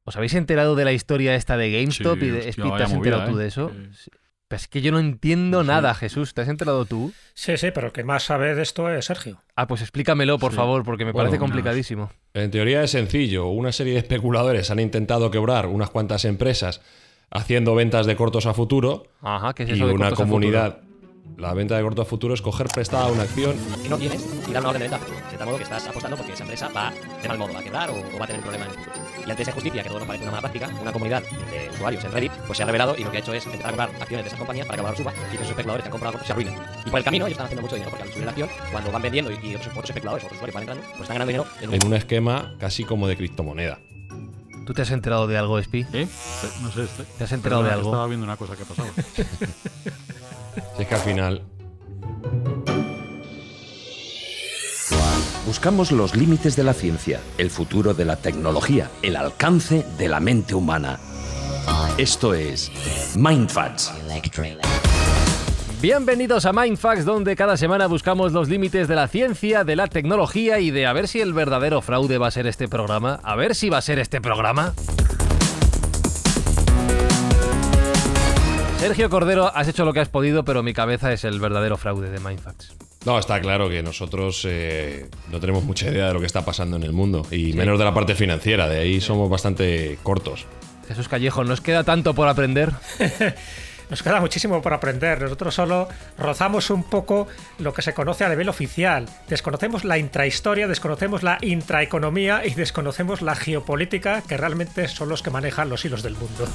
¿Os habéis enterado de la historia esta de GameStop? Sí, Y de hostia, Speed, ¿te vaya has enterado movida, tú de eso? Pues es que yo no entiendo Sí. nada, Jesús. ¿Te has enterado tú? Sí, sí, pero el que más sabe de esto es Sergio. Ah, pues explícamelo, por Sí. favor, porque me Bueno, parece complicadísimo. En teoría es sencillo. Una serie de especuladores han intentado quebrar unas cuantas empresas haciendo ventas de cortos a futuro Ajá, ¿qué es y eso de una cortos a comunidad. La venta de corto a futuro es coger prestada una acción. Que no tienes y dar una orden de venta, de tal modo que estás apostando porque esa empresa va de mal modo, va a quebrar o va a tener un problema en el futuro. Y ante esa injusticia, que todo nos parece una mala práctica, una comunidad de usuarios en Reddit pues se ha revelado y lo que ha hecho es intentar comprar acciones de esa compañía para que el valor suba y esos especuladores que han comprado se arruinen. Y por el camino ellos están haciendo mucho dinero porque al subir la acción, cuando van vendiendo y otros especuladores, otros usuarios van entrando, pues están ganando dinero En un esquema casi como de criptomoneda. ¿Tú te has enterado de algo, Speed? No sé. ¿Te has enterado de algo? Estaba viendo una cosa que pasaba. Si es que al final Buscamos los límites de la ciencia, el futuro de la tecnología, el alcance de la mente humana. Esto es Mindfacts. Bienvenidos a Mindfacts, donde cada semana buscamos los límites de la ciencia, de la tecnología y de a ver si el verdadero fraude va a ser este programa. A ver si va a ser este programa. Sergio Cordero, has hecho lo que has podido, pero mi cabeza es el verdadero fraude de Mindfacts. no, está claro que nosotros no tenemos mucha idea de lo que está pasando en el mundo y menos de la parte financiera, de ahí somos bastante cortos. Jesús Callejo, ¿nos queda tanto por aprender? Nos queda muchísimo por aprender. Nosotros solo rozamos un poco lo que se conoce a nivel oficial. Desconocemos la intrahistoria, desconocemos la intraeconomía y desconocemos la geopolítica, que realmente son los que manejan los hilos del mundo.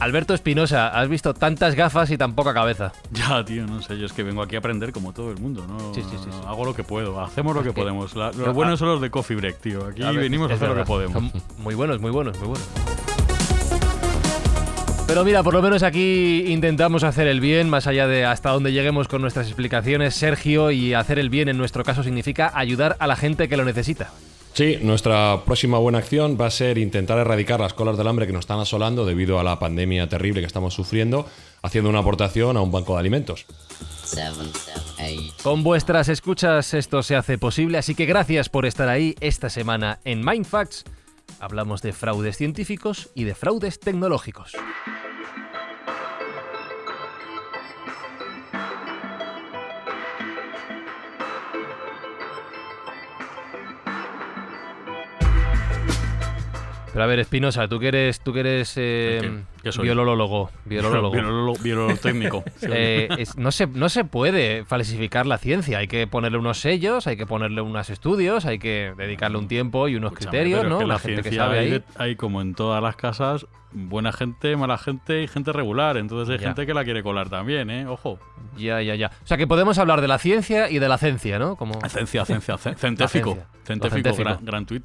Alberto Espinosa, has visto tantas gafas y tan poca cabeza. Ya, tío, no sé, yo es que vengo aquí a aprender como todo el mundo, ¿no? Sí. Hago lo que puedo, hacemos lo que podemos. Los No, buenos son los de Coffee Break, tío. Aquí A ver, venimos a es hacer lo que verdad. podemos. Son muy buenos. Pero mira, por lo menos aquí intentamos hacer el bien, más allá de hasta donde lleguemos con nuestras explicaciones, Sergio, y hacer el bien en nuestro caso significa ayudar a la gente que lo necesita. Sí, nuestra próxima buena acción va a ser intentar erradicar las colas del hambre que nos están asolando debido a la pandemia terrible que estamos sufriendo, haciendo una aportación a un banco de alimentos. Con vuestras escuchas esto se hace posible, así que gracias por estar ahí esta semana en Mindfacts. Hablamos de fraudes científicos y de fraudes tecnológicos. Pero a ver, Espinosa, tú que eres ¿Qué soy? biolólogo. Biólogo técnico. No se puede falsificar la ciencia. Hay que ponerle unos sellos, hay que ponerle unos estudios, hay que dedicarle un tiempo y unos Escúchame, criterios, pero ¿no? es que La la gente que ciencia sabe ahí. hay como en todas las casas, buena gente, mala gente y gente regular. Entonces hay Ya. gente que la quiere colar también, ¿eh? Ojo. Ya. O sea que podemos hablar de la ciencia y de la ciencia, ¿no? Como Científico. Lo científico. Gran tweet.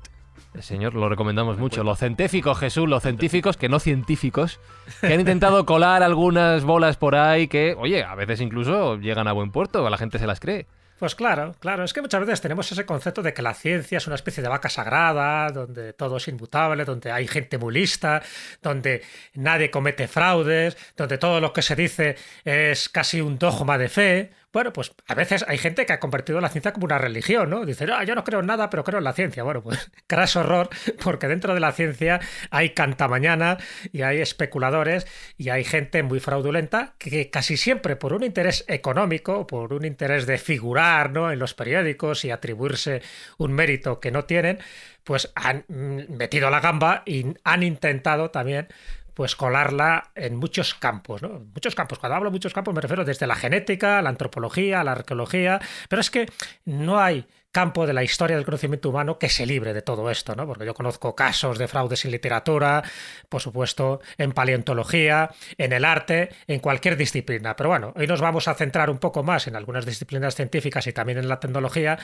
Señor, lo recomendamos mucho. Los científicos, Jesús, los científicos, que no científicos, que han intentado colar algunas bolas por ahí que, oye, a veces incluso llegan a buen puerto, a la gente se las cree. Pues claro, es que muchas veces tenemos ese concepto de que la ciencia es una especie de vaca sagrada, donde todo es inmutable, donde hay gente muy lista, donde nadie comete fraudes, donde todo lo que se dice es casi un dogma de fe. Bueno, pues a veces hay gente que ha convertido la ciencia como una religión, ¿no? Dice, no, yo no creo en nada, pero creo en la ciencia. Bueno, pues craso horror, porque dentro de la ciencia hay cantamañana y hay especuladores y hay gente muy fraudulenta que casi siempre por un interés económico, por un interés de figurar, ¿no?, en los periódicos y atribuirse un mérito que no tienen, pues han metido la gamba y han intentado también pues colarla en muchos campos, ¿no? Muchos campos. Cuando hablo de muchos campos me refiero desde la genética, la antropología, la arqueología, pero es que no hay campo de la historia del conocimiento humano que se libre de todo esto, ¿no? Porque yo conozco casos de fraudes en literatura, por supuesto, en paleontología, en el arte, en cualquier disciplina. Pero bueno, hoy nos vamos a centrar un poco más en algunas disciplinas científicas y también en la tecnología.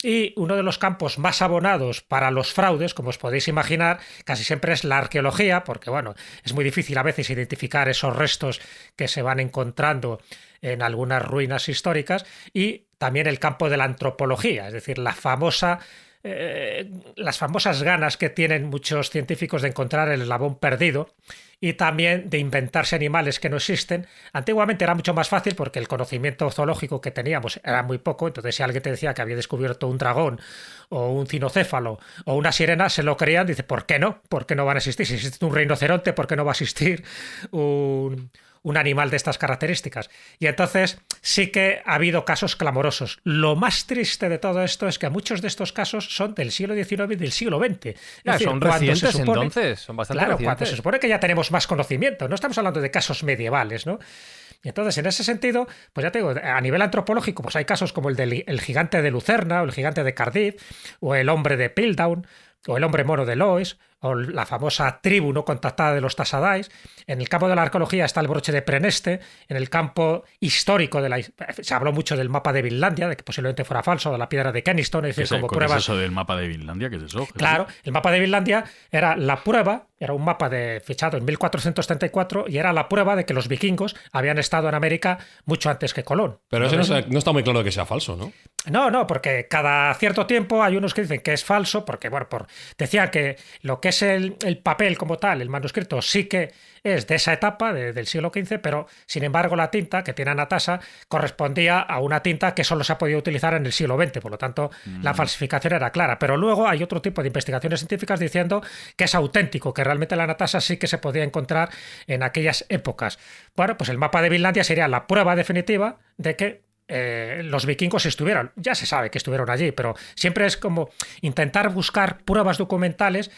Y uno de los campos más abonados para los fraudes, como os podéis imaginar, casi siempre es la arqueología, porque bueno, es muy difícil a veces identificar esos restos que se van encontrando en algunas ruinas históricas, y también el campo de la antropología, es decir, la famosa las famosas ganas que tienen muchos científicos de encontrar el eslabón perdido y también de inventarse animales que no existen. Antiguamente era mucho más fácil porque el conocimiento zoológico que teníamos era muy poco, entonces si alguien te decía que había descubierto un dragón o un cinocéfalo o una sirena, se lo creían, dice, ¿por qué no? ¿Por qué no van a existir? Si existe un rinoceronte, ¿por qué no va a existir un animal de estas características? Y entonces sí que ha habido casos clamorosos. Lo más triste de todo esto es que muchos de estos casos son del siglo XIX y del siglo XX. Son recientes entonces, son bastante recientes. recientes. Cuando se supone que ya tenemos más conocimiento, no estamos hablando de casos medievales, ¿no? Y entonces, en ese sentido, pues ya te digo, a nivel antropológico, pues hay casos como el del gigante de Lucerna, o el gigante de Cardiff, o el hombre de Piltdown, o el hombre mono de Lois, o la famosa tribu no contactada de los Tassadais. En el campo de la arqueología está el broche de Preneste. En el campo histórico se habló mucho del mapa de Vinlandia, de que posiblemente fuera falso, de la piedra de Kenniston. Es decir, como pruebas. ¿Qué es eso del mapa de Vinlandia? ¿Qué es eso? Claro, el mapa de Vinlandia era la prueba, era un mapa fechado en 1434 y era la prueba de que los vikingos habían estado en América mucho antes que Colón. Pero eso no está muy claro de que sea falso, ¿no? No, porque cada cierto tiempo hay unos que dicen que es falso, porque, bueno, decían que lo que es el papel como tal, el manuscrito, sí que es de esa etapa, del siglo XV, pero sin embargo la tinta que tiene Anatasa correspondía a una tinta que solo se ha podido utilizar en el siglo XX, por lo tanto la falsificación era clara. Pero luego hay otro tipo de investigaciones científicas diciendo que es auténtico, que realmente la Anatasa sí que se podía encontrar en aquellas épocas. Bueno, pues el mapa de Vinlandia sería la prueba definitiva de que los vikingos estuvieron, ya se sabe que estuvieron allí, pero siempre es como intentar buscar pruebas documentales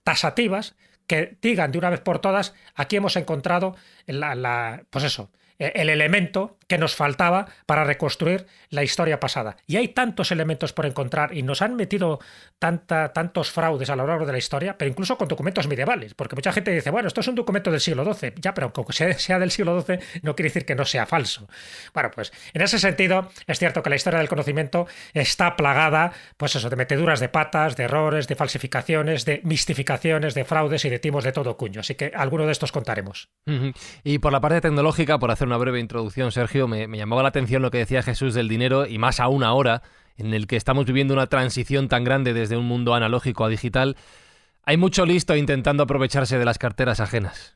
tasativas que digan de una vez por todas, aquí hemos encontrado pues eso, el elemento que nos faltaba para reconstruir la historia pasada. Y hay tantos elementos por encontrar y nos han metido tantos fraudes a lo largo de la historia, pero incluso con documentos medievales, porque mucha gente dice, bueno, esto es un documento del siglo XII, ya, pero aunque sea del siglo XII no quiere decir que no sea falso. Bueno, pues en ese sentido es cierto que la historia del conocimiento está plagada, pues eso, de meteduras de patas, de errores, de falsificaciones, de mistificaciones, de fraudes y de timos de todo cuño. Así que alguno de estos contaremos. Y por la parte tecnológica, por hacer una breve introducción, Sergio, me llamaba la atención lo que decía Jesús del dinero, y más aún ahora, en el que estamos viviendo una transición tan grande desde un mundo analógico a digital. Hay mucho listo intentando aprovecharse de las carteras ajenas.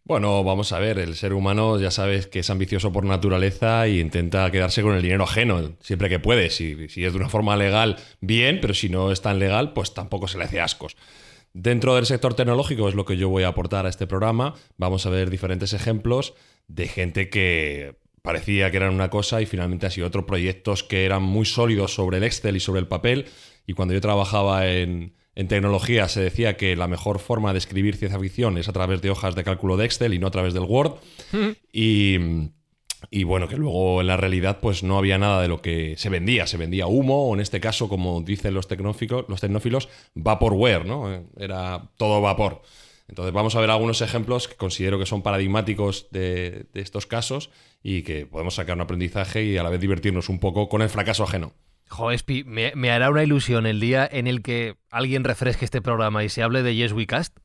Bueno, vamos a ver, el ser humano ya sabes que es ambicioso por naturaleza y intenta quedarse con el dinero ajeno siempre que puede. Si es de una forma legal, bien, pero si no es tan legal, pues tampoco se le hace ascos. Dentro del sector tecnológico es lo que yo voy a aportar a este programa. Vamos a ver diferentes ejemplos de gente que parecía que eran una cosa y finalmente ha sido otro, proyectos que eran muy sólidos sobre el Excel y sobre el papel. Y cuando yo trabajaba en tecnología se decía que la mejor forma de escribir ciencia ficción es a través de hojas de cálculo de Excel y no a través del Word. Y bueno, que luego en la realidad pues no había nada de lo que se vendía. Se vendía humo, o en este caso, como dicen los tecnófilos, vaporware, ¿no? Era todo vapor. Entonces vamos a ver algunos ejemplos que considero que son paradigmáticos de estos casos y que podemos sacar un aprendizaje y a la vez divertirnos un poco con el fracaso ajeno. Jo, Espi, me hará una ilusión el día en el que alguien refresque este programa y se hable de Yes We Cast.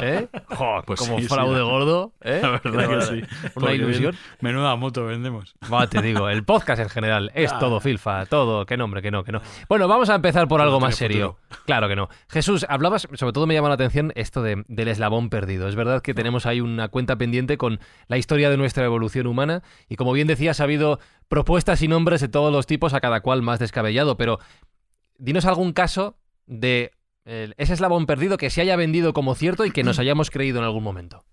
¿Eh? Jo, pues como sí, fraude sí, gordo, ¿eh? La verdad que sí. Una ilusión. Menuda moto vendemos. Va, te digo, el podcast en general es todo filfa, todo, que nombre, que no. Bueno, vamos a empezar por algo más serio. Claro que no. Jesús, hablabas, sobre todo me llama la atención esto del eslabón perdido. Es verdad que tenemos ahí una cuenta pendiente con la historia de nuestra evolución humana y, como bien decías, ha habido propuestas y nombres de todos los tipos, a cada cual más descabellado, pero dinos algún caso de ese eslabón perdido que se haya vendido como cierto y que nos hayamos creído en algún momento.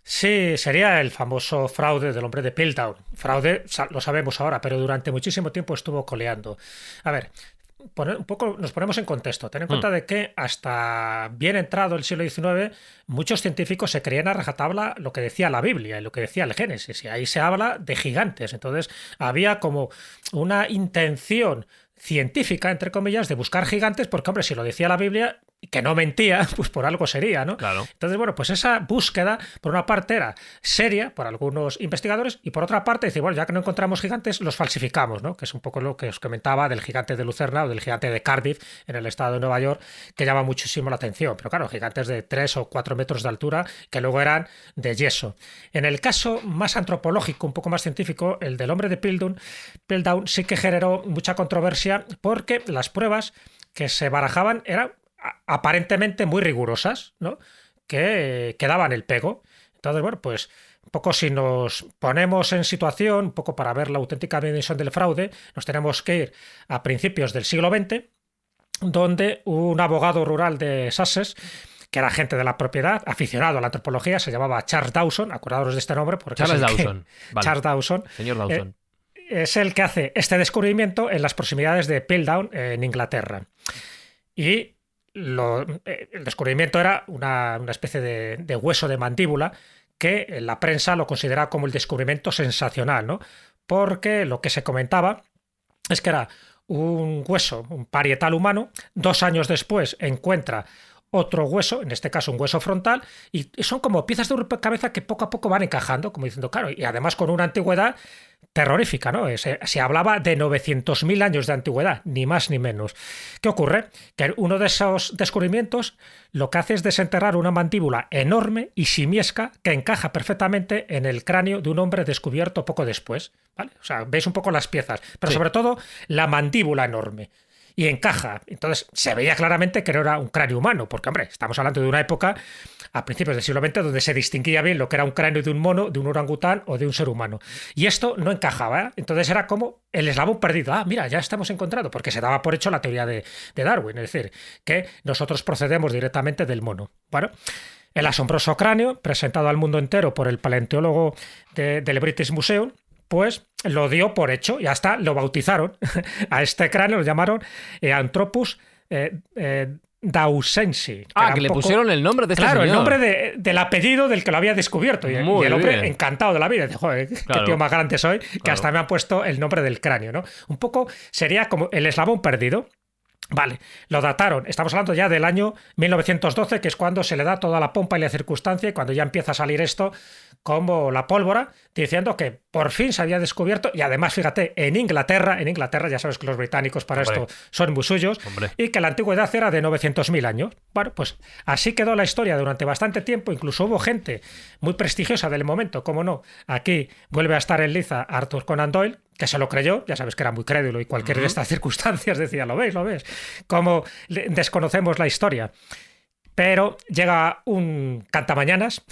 Sí, sería el famoso fraude del hombre de Piltdown. Fraude, lo sabemos ahora, pero durante muchísimo tiempo estuvo coleando. A ver, un poco nos ponemos en contexto. Ten en cuenta de que hasta bien entrado el siglo XIX, muchos científicos se creían a rajatabla lo que decía la Biblia y lo que decía el Génesis. Y ahí se habla de gigantes. Entonces había como una intención científica, entre comillas, de buscar gigantes, porque, hombre, si lo decía la Biblia, que no mentía, pues por algo sería, ¿no? Claro. Entonces, bueno, pues esa búsqueda, por una parte, era seria por algunos investigadores y por otra parte, decir, bueno, ya que no encontramos gigantes, los falsificamos, ¿no? Que es un poco lo que os comentaba del gigante de Lucerna o del gigante de Cardiff en el estado de Nueva York, que llama muchísimo la atención. Pero claro, gigantes de 3 o 4 metros de altura que luego eran de yeso. En el caso más antropológico, un poco más científico, el del hombre de Piltdown sí que generó mucha controversia porque las pruebas que se barajaban eran aparentemente muy rigurosas, ¿no? Que daban el pego. Entonces, bueno, pues un poco si nos ponemos en situación, un poco para ver la auténtica dimensión del fraude, nos tenemos que ir a principios del siglo XX, donde un abogado rural de Sussex, que era agente de la propiedad, aficionado a la antropología, se llamaba Charles Dawson, acordaros de este nombre porque Charles Dawson. Vale. Charles Dawson. Señor Dawson. Es el que hace este descubrimiento en las proximidades de Piltdown, en Inglaterra. Y el descubrimiento era una especie de hueso de mandíbula que la prensa lo considera como el descubrimiento sensacional, ¿no? Porque lo que se comentaba es que era un hueso, un parietal humano. 2 años después encuentra otro hueso, en este caso un hueso frontal, y son como piezas de rompecabezas que poco a poco van encajando, como diciendo, claro, y además con una antigüedad terrorífica, ¿no? Se hablaba de 900.000 años de antigüedad, ni más ni menos. ¿Qué ocurre? Que uno de esos descubrimientos lo que hace es desenterrar una mandíbula enorme y simiesca que encaja perfectamente en el cráneo de un hombre descubierto poco después, ¿vale? O sea, veis un poco las piezas, pero sobre todo la mandíbula enorme. Y encaja. Entonces se veía claramente que no era un cráneo humano, porque, hombre, estamos hablando de una época a principios del siglo XX donde se distinguía bien lo que era un cráneo de un mono, de un orangután o de un ser humano. Y esto no encajaba, ¿eh? Entonces era como el eslabón perdido. Ah, mira, ya estamos encontrando, porque se daba por hecho la teoría de Darwin, es decir, que nosotros procedemos directamente del mono. Bueno, el asombroso cráneo, presentado al mundo entero por el paleontólogo del British Museum, pues lo dio por hecho y hasta lo bautizaron. A este cráneo lo llamaron Anthropus dawsensi. Que le pusieron el nombre de este Claro, señor. el nombre del apellido del que lo había descubierto. Y el hombre bien. encantado de la vida. Dice, joder, Claro. qué tío más grande soy, que Claro. hasta me han puesto el nombre del cráneo, ¿no? Un poco sería como el eslabón perdido. Vale, lo dataron. Estamos hablando ya del año 1912, que es cuando se le da toda la pompa y la circunstancia y cuando ya empieza a salir esto como la pólvora, diciendo que por fin se había descubierto, y además, fíjate, en Inglaterra, ya sabes que los británicos para Hombre. esto son muy suyos, Hombre. y que la antigüedad era de 900.000 años. Bueno, pues así quedó la historia durante bastante tiempo. Incluso hubo gente muy prestigiosa del momento, cómo no. Aquí vuelve a estar en liza Arthur Conan Doyle, que se lo creyó, ya sabes que era muy crédulo y cualquier de estas circunstancias decía, lo ves, cómo desconocemos la historia. Pero llega un cantamañanas,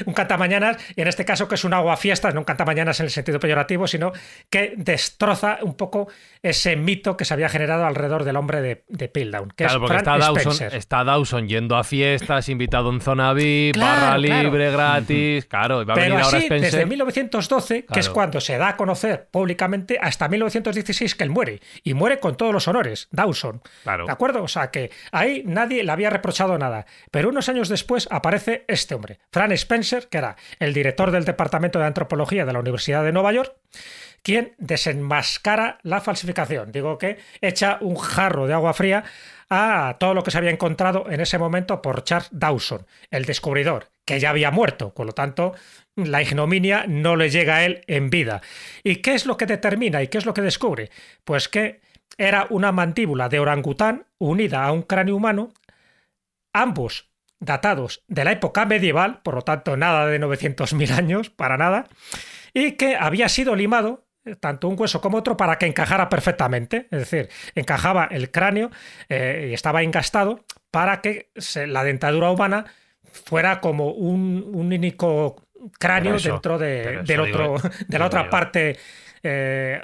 un cantamañanas, y en este caso que es un aguafiestas, no un cantamañanas en el sentido peyorativo, sino que destroza un poco ese mito que se había generado alrededor del hombre de Piltdown, que Claro, es porque Frank está Spencer. Dawson yendo a fiestas, invitado en zona VIP, Claro, barra claro. libre, gratis. Claro, y va a Pero venir ahora así, Spencer. desde 1912, que es Claro. cuando se da a conocer públicamente, hasta 1916 que él muere. Y muere con todos los honores, Dawson. Claro. ¿De acuerdo? O sea que ahí nadie le había reprochado nada. Pero unos años después aparece este hombre, Frank Spencer, que era el director del Departamento de Antropología de la Universidad de Nueva York, quien desenmascara la falsificación. Digo que echa un jarro de agua fría a todo lo que se había encontrado en ese momento por Charles Dawson, el descubridor, que ya había muerto, con lo tanto la ignominia no le llega a él en vida. ¿Y qué es lo que determina y qué es lo que descubre? Pues que era una mandíbula de orangután unida a un cráneo humano, ambos datados de la época medieval, por lo tanto nada de 900.000 años, para nada, y que había sido limado tanto un hueso como otro para que encajara perfectamente, es decir, encajaba el cráneo y estaba engastado para que la dentadura humana fuera como un único cráneo Pero eso- dentro pero de eso la otra parte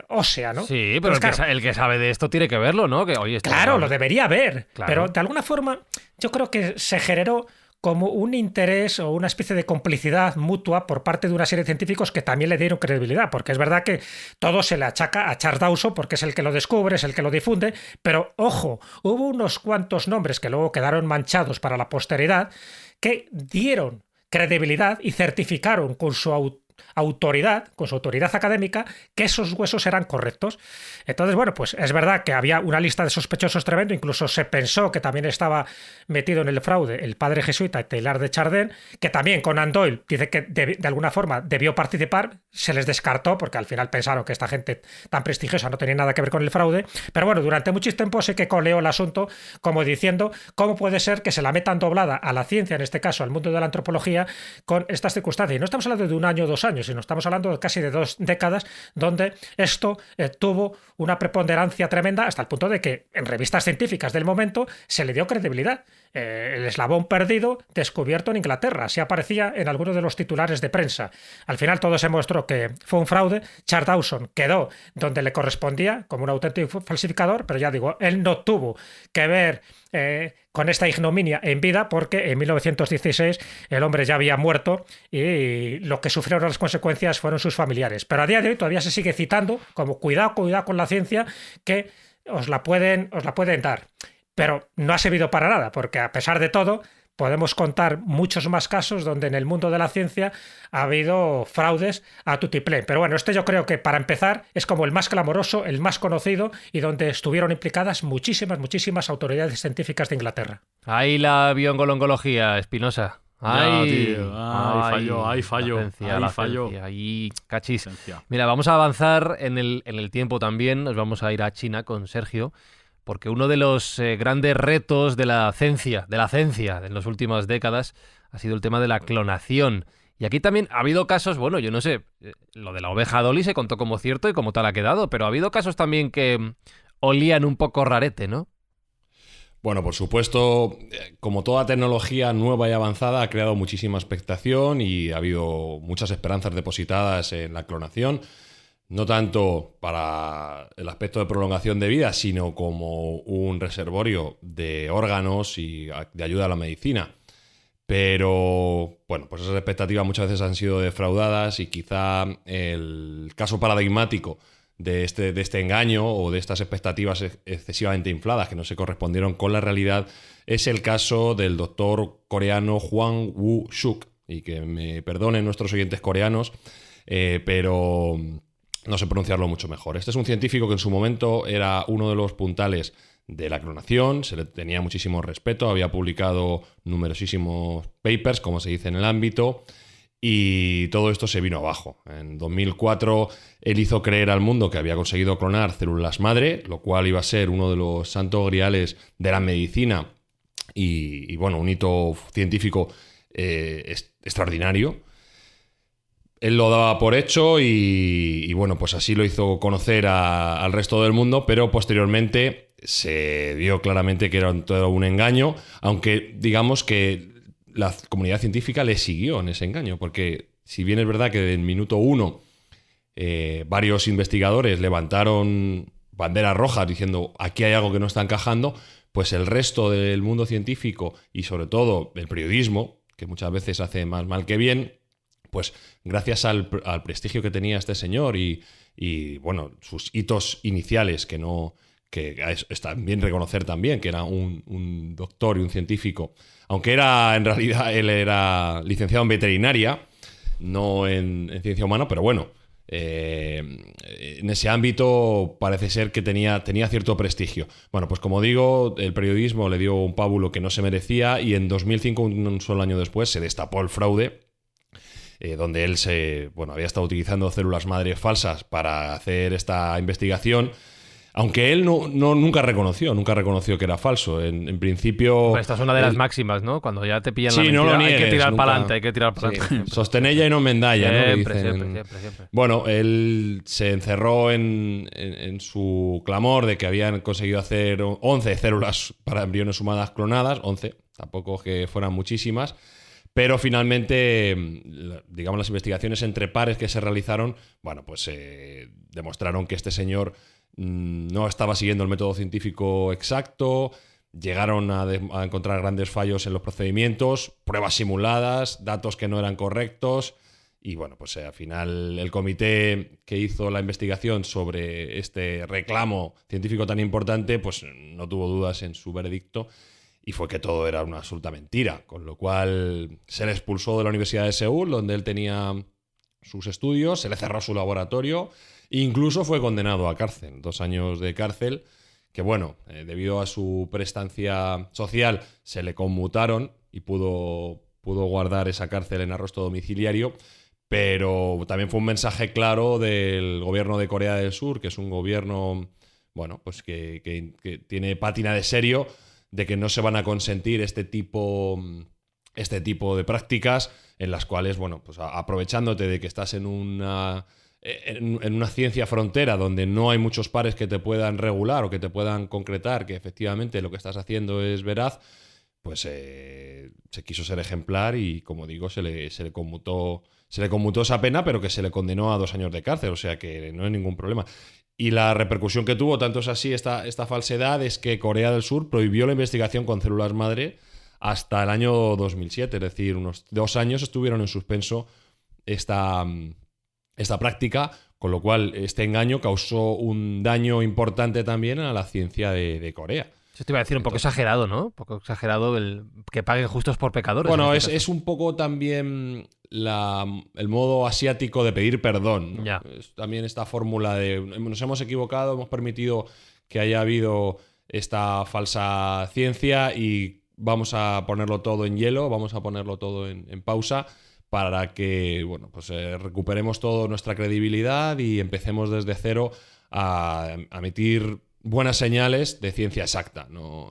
ósea, ¿no? Sí, pero Entonces, el que sabe de esto tiene que verlo, ¿no? Que, oye, esto claro, no- lo debería ver, Claro. pero de alguna forma yo creo que se generó como un interés o una especie de complicidad mutua por parte de una serie de científicos que también le dieron credibilidad, porque es verdad que todo se le achaca a Charles Dawson porque es el que lo descubre, es el que lo difunde, pero ojo, hubo unos cuantos nombres que luego quedaron manchados para la posteridad que dieron credibilidad y certificaron con su autoridad, con su autoridad académica, que esos huesos eran correctos. Entonces, bueno, pues es verdad que había una lista de sospechosos tremendo, incluso se pensó que también estaba metido en el fraude el padre jesuita Teilhard de Chardin, que también Conan Doyle dice que de alguna forma debió participar, se les descartó porque al final pensaron que esta gente tan prestigiosa no tenía nada que ver con el fraude, pero bueno, durante mucho tiempo sí que coleó el asunto como diciendo cómo puede ser que se la metan doblada a la ciencia, en este caso al mundo de la antropología, con estas circunstancias. Y no estamos hablando de 1 año o 2 años, sino estamos hablando de casi de 2 décadas donde esto tuvo una preponderancia tremenda hasta el punto de que en revistas científicas del momento se le dio credibilidad. El eslabón perdido descubierto en Inglaterra, así aparecía en algunos de los titulares de prensa. Al final todo se mostró que fue un fraude. Charles Dawson quedó donde le correspondía como un auténtico falsificador, pero ya digo, él no tuvo que ver con esta ignominia en vida porque en 1916 el hombre ya había muerto y lo que sufrieron las consecuencias fueron sus familiares. Pero a día de hoy todavía se sigue citando como cuidado con la ciencia, que os la pueden dar. Pero no ha servido para nada, porque a pesar de todo podemos contar muchos más casos donde en el mundo de la ciencia ha habido fraudes a tutiplén. Pero bueno, este yo creo que para empezar es como el más clamoroso, el más conocido y donde estuvieron implicadas muchísimas autoridades científicas de Inglaterra. Ahí la bioncolongología, Espinosa. Ay, fallo. Ahí, cachis. Mira, vamos a avanzar en el tiempo también. Nos vamos a ir a China con Sergio. Porque uno de los grandes retos de la ciencia en las últimas décadas ha sido el tema de la clonación. Y aquí también ha habido casos, bueno, yo no sé, lo de la oveja Dolly se contó como cierto y como tal ha quedado, pero ha habido casos también que olían un poco rarete, ¿no? Bueno, por supuesto, como toda tecnología nueva y avanzada, ha creado muchísima expectación y ha habido muchas esperanzas depositadas en la clonación. No tanto para el aspecto de prolongación de vida, sino como un reservorio de órganos y de ayuda a la medicina. Pero, bueno, pues esas expectativas muchas veces han sido defraudadas y quizá el caso paradigmático de este engaño o de estas expectativas excesivamente infladas que no se correspondieron con la realidad es el caso del doctor coreano Hwang Woo-suk. Y que me perdonen nuestros oyentes coreanos, pero no sé pronunciarlo mucho mejor. Este es un científico que en su momento era uno de los puntales de la clonación, se le tenía muchísimo respeto, había publicado numerosísimos papers, como se dice en el ámbito, y todo esto se vino abajo. En 2004 él hizo creer al mundo que había conseguido clonar células madre, lo cual iba a ser uno de los santos griales de la medicina y bueno, un hito científico extraordinario. Él lo daba por hecho y bueno, pues así lo hizo conocer al resto del mundo, pero posteriormente se vio claramente que era todo un engaño, aunque digamos que la comunidad científica le siguió en ese engaño, porque si bien es verdad que desde el minuto 1 varios investigadores levantaron banderas rojas diciendo aquí hay algo que no está encajando, pues el resto del mundo científico y sobre todo el periodismo, que muchas veces hace más mal que bien, pues gracias al prestigio que tenía este señor y bueno, sus hitos iniciales que está bien reconocer también que era un doctor y un científico, aunque en realidad él era licenciado en veterinaria, no en ciencia humana, pero bueno, en ese ámbito parece ser que tenía cierto prestigio. Bueno, pues como digo, el periodismo le dio un pábulo que no se merecía y en 2005, un solo año después, se destapó el fraude, donde él había estado utilizando células madre falsas para hacer esta investigación, aunque él nunca reconoció que era falso. En principio... Pero esta es una de las máximas, ¿no? Cuando ya te pillan la sí, mentira, no lo niegues, hay que tirar nunca... para adelante, Sí. Sostenella y no mendalla, siempre, ¿no? siempre. Bueno, él se encerró en su clamor de que habían conseguido hacer 11 células para embriones humanas clonadas, 11, tampoco que fueran muchísimas, pero finalmente, digamos, las investigaciones entre pares que se realizaron, bueno, pues demostraron que este señor no estaba siguiendo el método científico exacto, llegaron a encontrar grandes fallos en los procedimientos, pruebas simuladas, datos que no eran correctos y bueno, pues al final el comité que hizo la investigación sobre este reclamo científico tan importante pues no tuvo dudas en su veredicto y fue que todo era una absoluta mentira, con lo cual se le expulsó de la Universidad de Seúl, donde él tenía sus estudios, se le cerró su laboratorio e incluso fue condenado a cárcel, 2 años de cárcel, que bueno, debido a su prestancia social se le conmutaron y pudo guardar esa cárcel en arresto domiciliario, pero también fue un mensaje claro del gobierno de Corea del Sur, que es un gobierno, bueno, pues que tiene pátina de serio, de que no se van a consentir este tipo de prácticas en las cuales, bueno, pues aprovechándote de que estás en una ciencia frontera donde no hay muchos pares que te puedan regular o que te puedan concretar que efectivamente lo que estás haciendo es veraz, pues se quiso ser ejemplar y, como digo, se le conmutó esa pena, pero que se le condenó a 2 años de cárcel, o sea que no hay ningún problema. Y la repercusión que tuvo, tanto es así esta falsedad, es que Corea del Sur prohibió la investigación con células madre hasta el año 2007, es decir, unos 2 años estuvieron en suspenso esta práctica, con lo cual este engaño causó un daño importante también a la ciencia de Corea. Eso te iba a decir, un poco exagerado, ¿no? Un poco exagerado el que paguen justos por pecadores. Bueno, es un poco también el modo asiático de pedir perdón, ¿no? Ya. También esta fórmula de nos hemos equivocado, hemos permitido que haya habido esta falsa ciencia y vamos a ponerlo todo en hielo, vamos a ponerlo todo en pausa para que, bueno, pues recuperemos toda nuestra credibilidad y empecemos desde cero a emitir buenas señales de ciencia exacta, no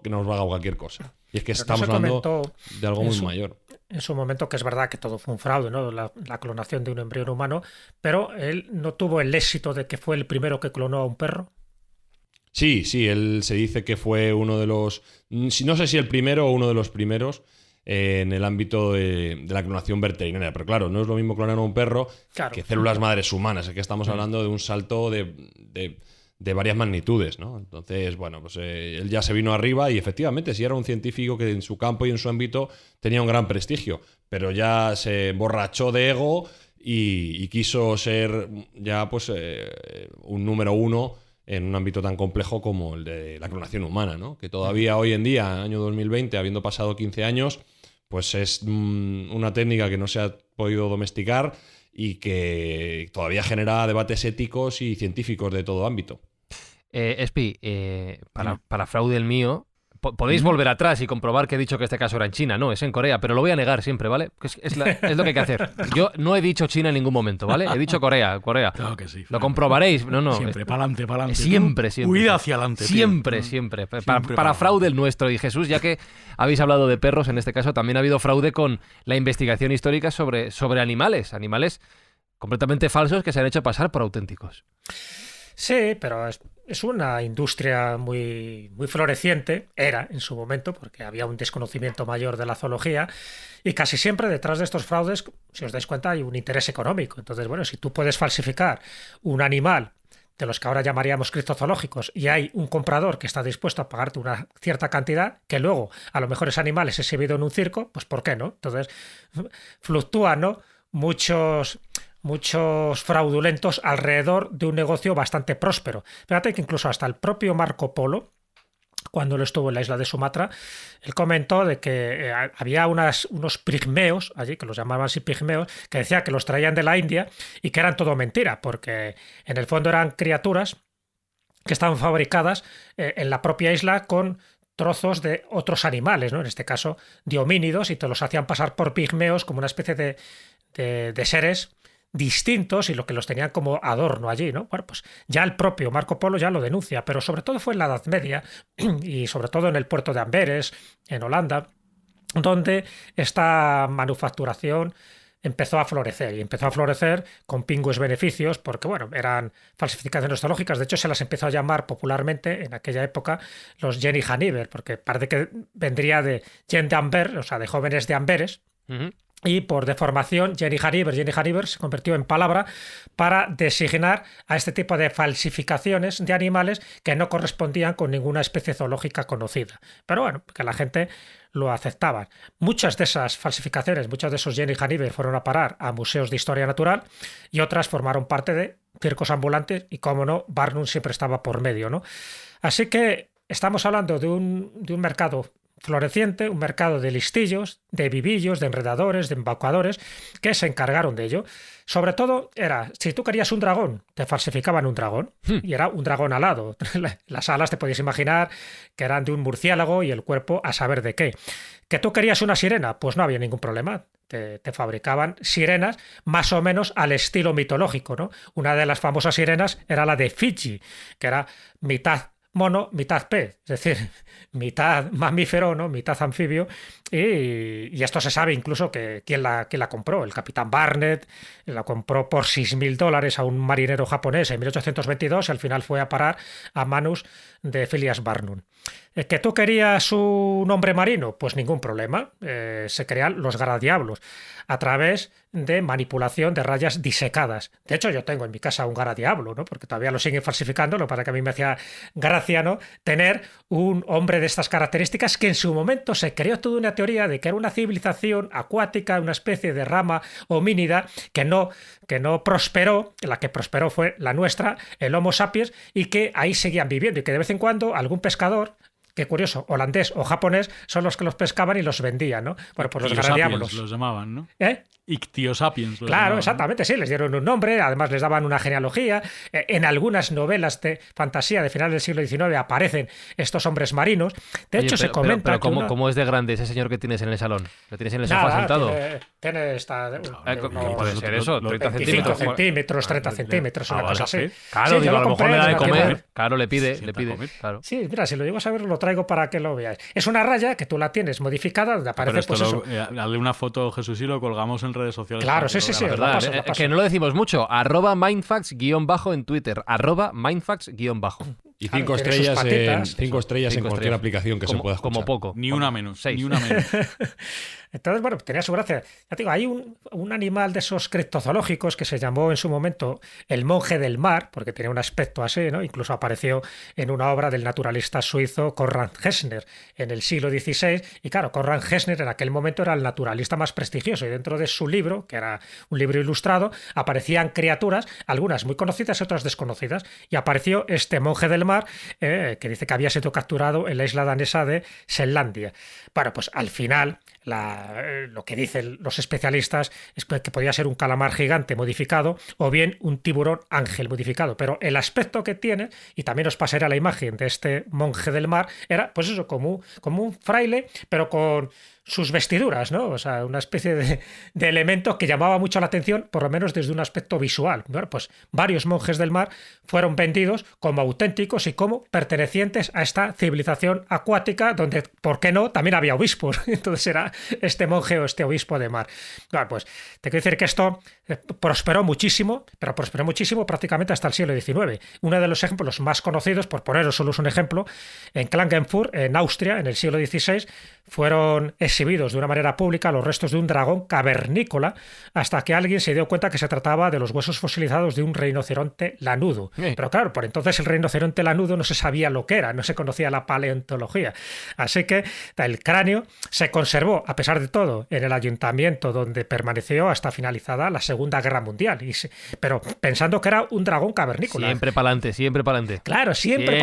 que nos valga cualquier cosa. Y es que estamos hablando de algo muy mayor. En su momento, que es verdad que todo fue un fraude, ¿no? La clonación de un embrión humano, pero él no tuvo el éxito de que fue el primero que clonó a un perro. Sí, él se dice que fue uno de los, no sé si el primero o uno de los primeros en el ámbito de la clonación veterinaria. Pero claro, no es lo mismo clonar a un perro que células madres humanas. Es que estamos hablando de un salto de varias magnitudes, ¿no? Entonces, bueno, pues él ya se vino arriba y efectivamente sí era un científico que en su campo y en su ámbito tenía un gran prestigio, pero ya se emborrachó de ego y quiso ser ya pues un número 1 en un ámbito tan complejo como el de la clonación humana, ¿no? Que todavía hoy en día, año 2020, habiendo pasado 15 años, pues es una técnica que no se ha podido domesticar y que todavía genera debates éticos y científicos de todo ámbito. Espi, para fraude el mío, podéis volver atrás y comprobar que he dicho que este caso era en China. No, es en Corea, pero lo voy a negar siempre, ¿vale? Es lo que hay que hacer. Yo no he dicho China en ningún momento, ¿vale? He dicho Corea. Claro que sí. Lo comprobaréis. No. Siempre, para adelante. Siempre. Huida hacia adelante. Siempre. Para fraude el nuestro. Y Jesús, ya que habéis hablado de perros, en este caso también ha habido fraude con la investigación histórica sobre animales completamente falsos que se han hecho pasar por auténticos. Sí, pero es una industria muy, muy floreciente, era en su momento, porque había un desconocimiento mayor de la zoología, y casi siempre detrás de estos fraudes, si os dais cuenta, hay un interés económico. Entonces, bueno, si tú puedes falsificar un animal de los que ahora llamaríamos criptozoológicos y hay un comprador que está dispuesto a pagarte una cierta cantidad, que luego a lo mejor ese animal es exhibido en un circo, pues ¿por qué no? Entonces fluctúan, ¿no? Muchos fraudulentos alrededor de un negocio bastante próspero. Fíjate que incluso hasta el propio Marco Polo, cuando él estuvo en la isla de Sumatra, él comentó de que había unos pigmeos allí, que los llamaban así pigmeos, que decía que los traían de la India y que eran todo mentira, porque en el fondo eran criaturas que estaban fabricadas en la propia isla con trozos de otros animales, ¿no? En este caso de homínidos, y te los hacían pasar por pigmeos como una especie de seres distintos y lo que los tenían como adorno allí, ¿no? Bueno, pues ya el propio Marco Polo ya lo denuncia, pero sobre todo fue en la Edad Media y sobre todo en el puerto de Amberes, en Holanda, donde esta manufacturación empezó a florecer, y empezó a florecer con pingües beneficios, porque bueno, eran falsificaciones zoológicas. De hecho, se las empezó a llamar popularmente en aquella época los Jenny Haniver, porque parece que vendría de Jen de Amber, o sea, de jóvenes de Amberes. Y por deformación, Jenny Haniver se convirtió en palabra para designar a este tipo de falsificaciones de animales que no correspondían con ninguna especie zoológica conocida. Pero bueno, que la gente lo aceptaba. Muchas de esas falsificaciones, muchos de esos Jenny Haniver fueron a parar a museos de historia natural y otras formaron parte de circos ambulantes y, como no, Barnum siempre estaba por medio, ¿no? Así que estamos hablando de un mercado floreciente, un mercado de listillos, de vivillos, de enredadores, de embaucadores, que se encargaron de ello. Sobre todo era, si tú querías un dragón, te falsificaban un dragón, y era un dragón alado. Las alas te podías imaginar que eran de un murciélago y el cuerpo a saber de qué. ¿Que tú querías una sirena? Pues no había ningún problema. Te fabricaban sirenas más o menos al estilo mitológico, ¿no? Una de las famosas sirenas era la de Fiji, que era mitad mono, mitad pez, es decir, mitad mamífero, ¿no? Mitad anfibio, y esto se sabe incluso que quién la compró. El capitán Barnett la compró por $6.000 a un marinero japonés en 1822 y al final fue a parar a manos de Phileas Barnum. ¿Que tú querías un hombre marino? Pues ningún problema. Se crean los garadiablos a través de manipulación de rayas disecadas. De hecho, yo tengo en mi casa un garadiablo, ¿no? Porque todavía lo siguen falsificando, lo para que a mí me hacía gracia, ¿no? Tener un hombre de estas características que en su momento se creó toda una teoría de que era una civilización acuática, una especie de rama homínida que no prosperó. La que prosperó fue la nuestra, el Homo sapiens, y que ahí seguían viviendo y que de vez en cuando algún pescador, qué curioso, holandés o japonés, son los que los pescaban y los vendían, ¿no? Bueno, pues los garadiablos. Los llamaban, ¿no? ¿Eh? Ictiosapiens. Claro, llamaban, exactamente, sí, les dieron un nombre, además les daban una genealogía. En algunas novelas de fantasía de final del siglo XIX aparecen estos hombres marinos. De hecho, se comenta. Pero ¿cómo es de grande ese señor que tienes en el salón? ¿Lo tienes en el sofá sentado? Tiene esta. Puede ser eso, 30 25 centímetros. centímetros, 30 centímetros, una cosa así. Claro, Sí, digo, yo a lo mejor le da de comer. Claro, le pide, claro. Sí, mira, si lo llego a saber, lo traigo para que lo veáis. Es una raya que tú la tienes modificada, donde aparece pues eso. Dale una foto, Jesús, y lo colgamos en redes sociales. Claro, sí, La verdad, que no lo decimos mucho. @mindfax_ en Twitter. @mindfax_ Y 5 estrellas en cualquier aplicación que se pueda escuchar. Como poco. Ni una menos. 6. Ni una menos. Entonces, bueno, tenía su gracia. Ya te digo, hay un animal de esos criptozoológicos que se llamó en su momento el monje del mar, porque tenía un aspecto así, ¿no? Incluso apareció en una obra del naturalista suizo Konrad Gessner en el siglo XVI. Y claro, Konrad Gessner en aquel momento era el naturalista más prestigioso, y dentro de su libro, que era un libro ilustrado, aparecían criaturas, algunas muy conocidas y otras desconocidas, y apareció este monje del mar, que dice que había sido capturado en la isla danesa de Selandia. Bueno, pues al final lo que dicen los especialistas es que podía ser un calamar gigante modificado o bien un tiburón ángel modificado, pero el aspecto que tiene, y también os pasaré la imagen de este monje del mar, era pues eso, como un fraile, pero con sus vestiduras, ¿no? O sea, una especie de elemento que llamaba mucho la atención, por lo menos desde un aspecto visual. Bueno, pues varios monjes del mar fueron vendidos como auténticos y como pertenecientes a esta civilización acuática, donde, ¿por qué no?, también había obispos. Entonces era este monje o este obispo de mar. Bueno, pues te quiero decir que esto prosperó muchísimo, pero prosperó muchísimo prácticamente hasta el siglo XIX. Uno de los ejemplos más conocidos, por poneros solo un ejemplo, en Klagenfurt, en Austria, en el siglo XVI, fueron exhibidos de una manera pública los restos de un dragón cavernícola, hasta que alguien se dio cuenta que se trataba de los huesos fosilizados de un rinoceronte lanudo. Pero claro, por entonces el rinoceronte lanudo no se sabía lo que era, no se conocía la paleontología. Así que el cráneo se conservó, a pesar de todo, en el ayuntamiento donde permaneció hasta finalizada la Segunda Guerra Mundial. Pero pensando que era un dragón cavernícola. Siempre para adelante, siempre para adelante. Claro, siempre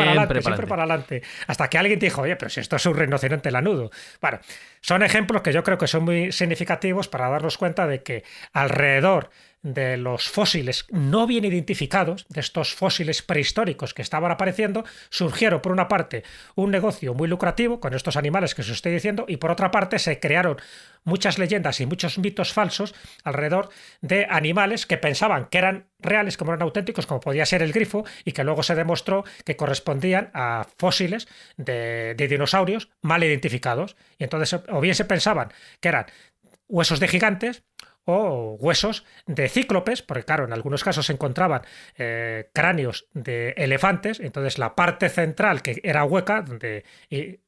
para adelante. Hasta que alguien dijo, oye, pero si esto es un rinoceronte lanudo. Bueno, son ejemplos que yo creo que son muy significativos para darnos cuenta de que alrededor de los fósiles no bien identificados, de estos fósiles prehistóricos que estaban apareciendo, surgieron por una parte un negocio muy lucrativo con estos animales que os estoy diciendo, y por otra parte se crearon muchas leyendas y muchos mitos falsos alrededor de animales que pensaban que eran reales, como eran auténticos, como podía ser el grifo, y que luego se demostró que correspondían a fósiles de dinosaurios mal identificados. Y entonces o bien se pensaban que eran huesos de gigantes o huesos de cíclopes, porque claro, en algunos casos se encontraban cráneos de elefantes, entonces la parte central, que era hueca, donde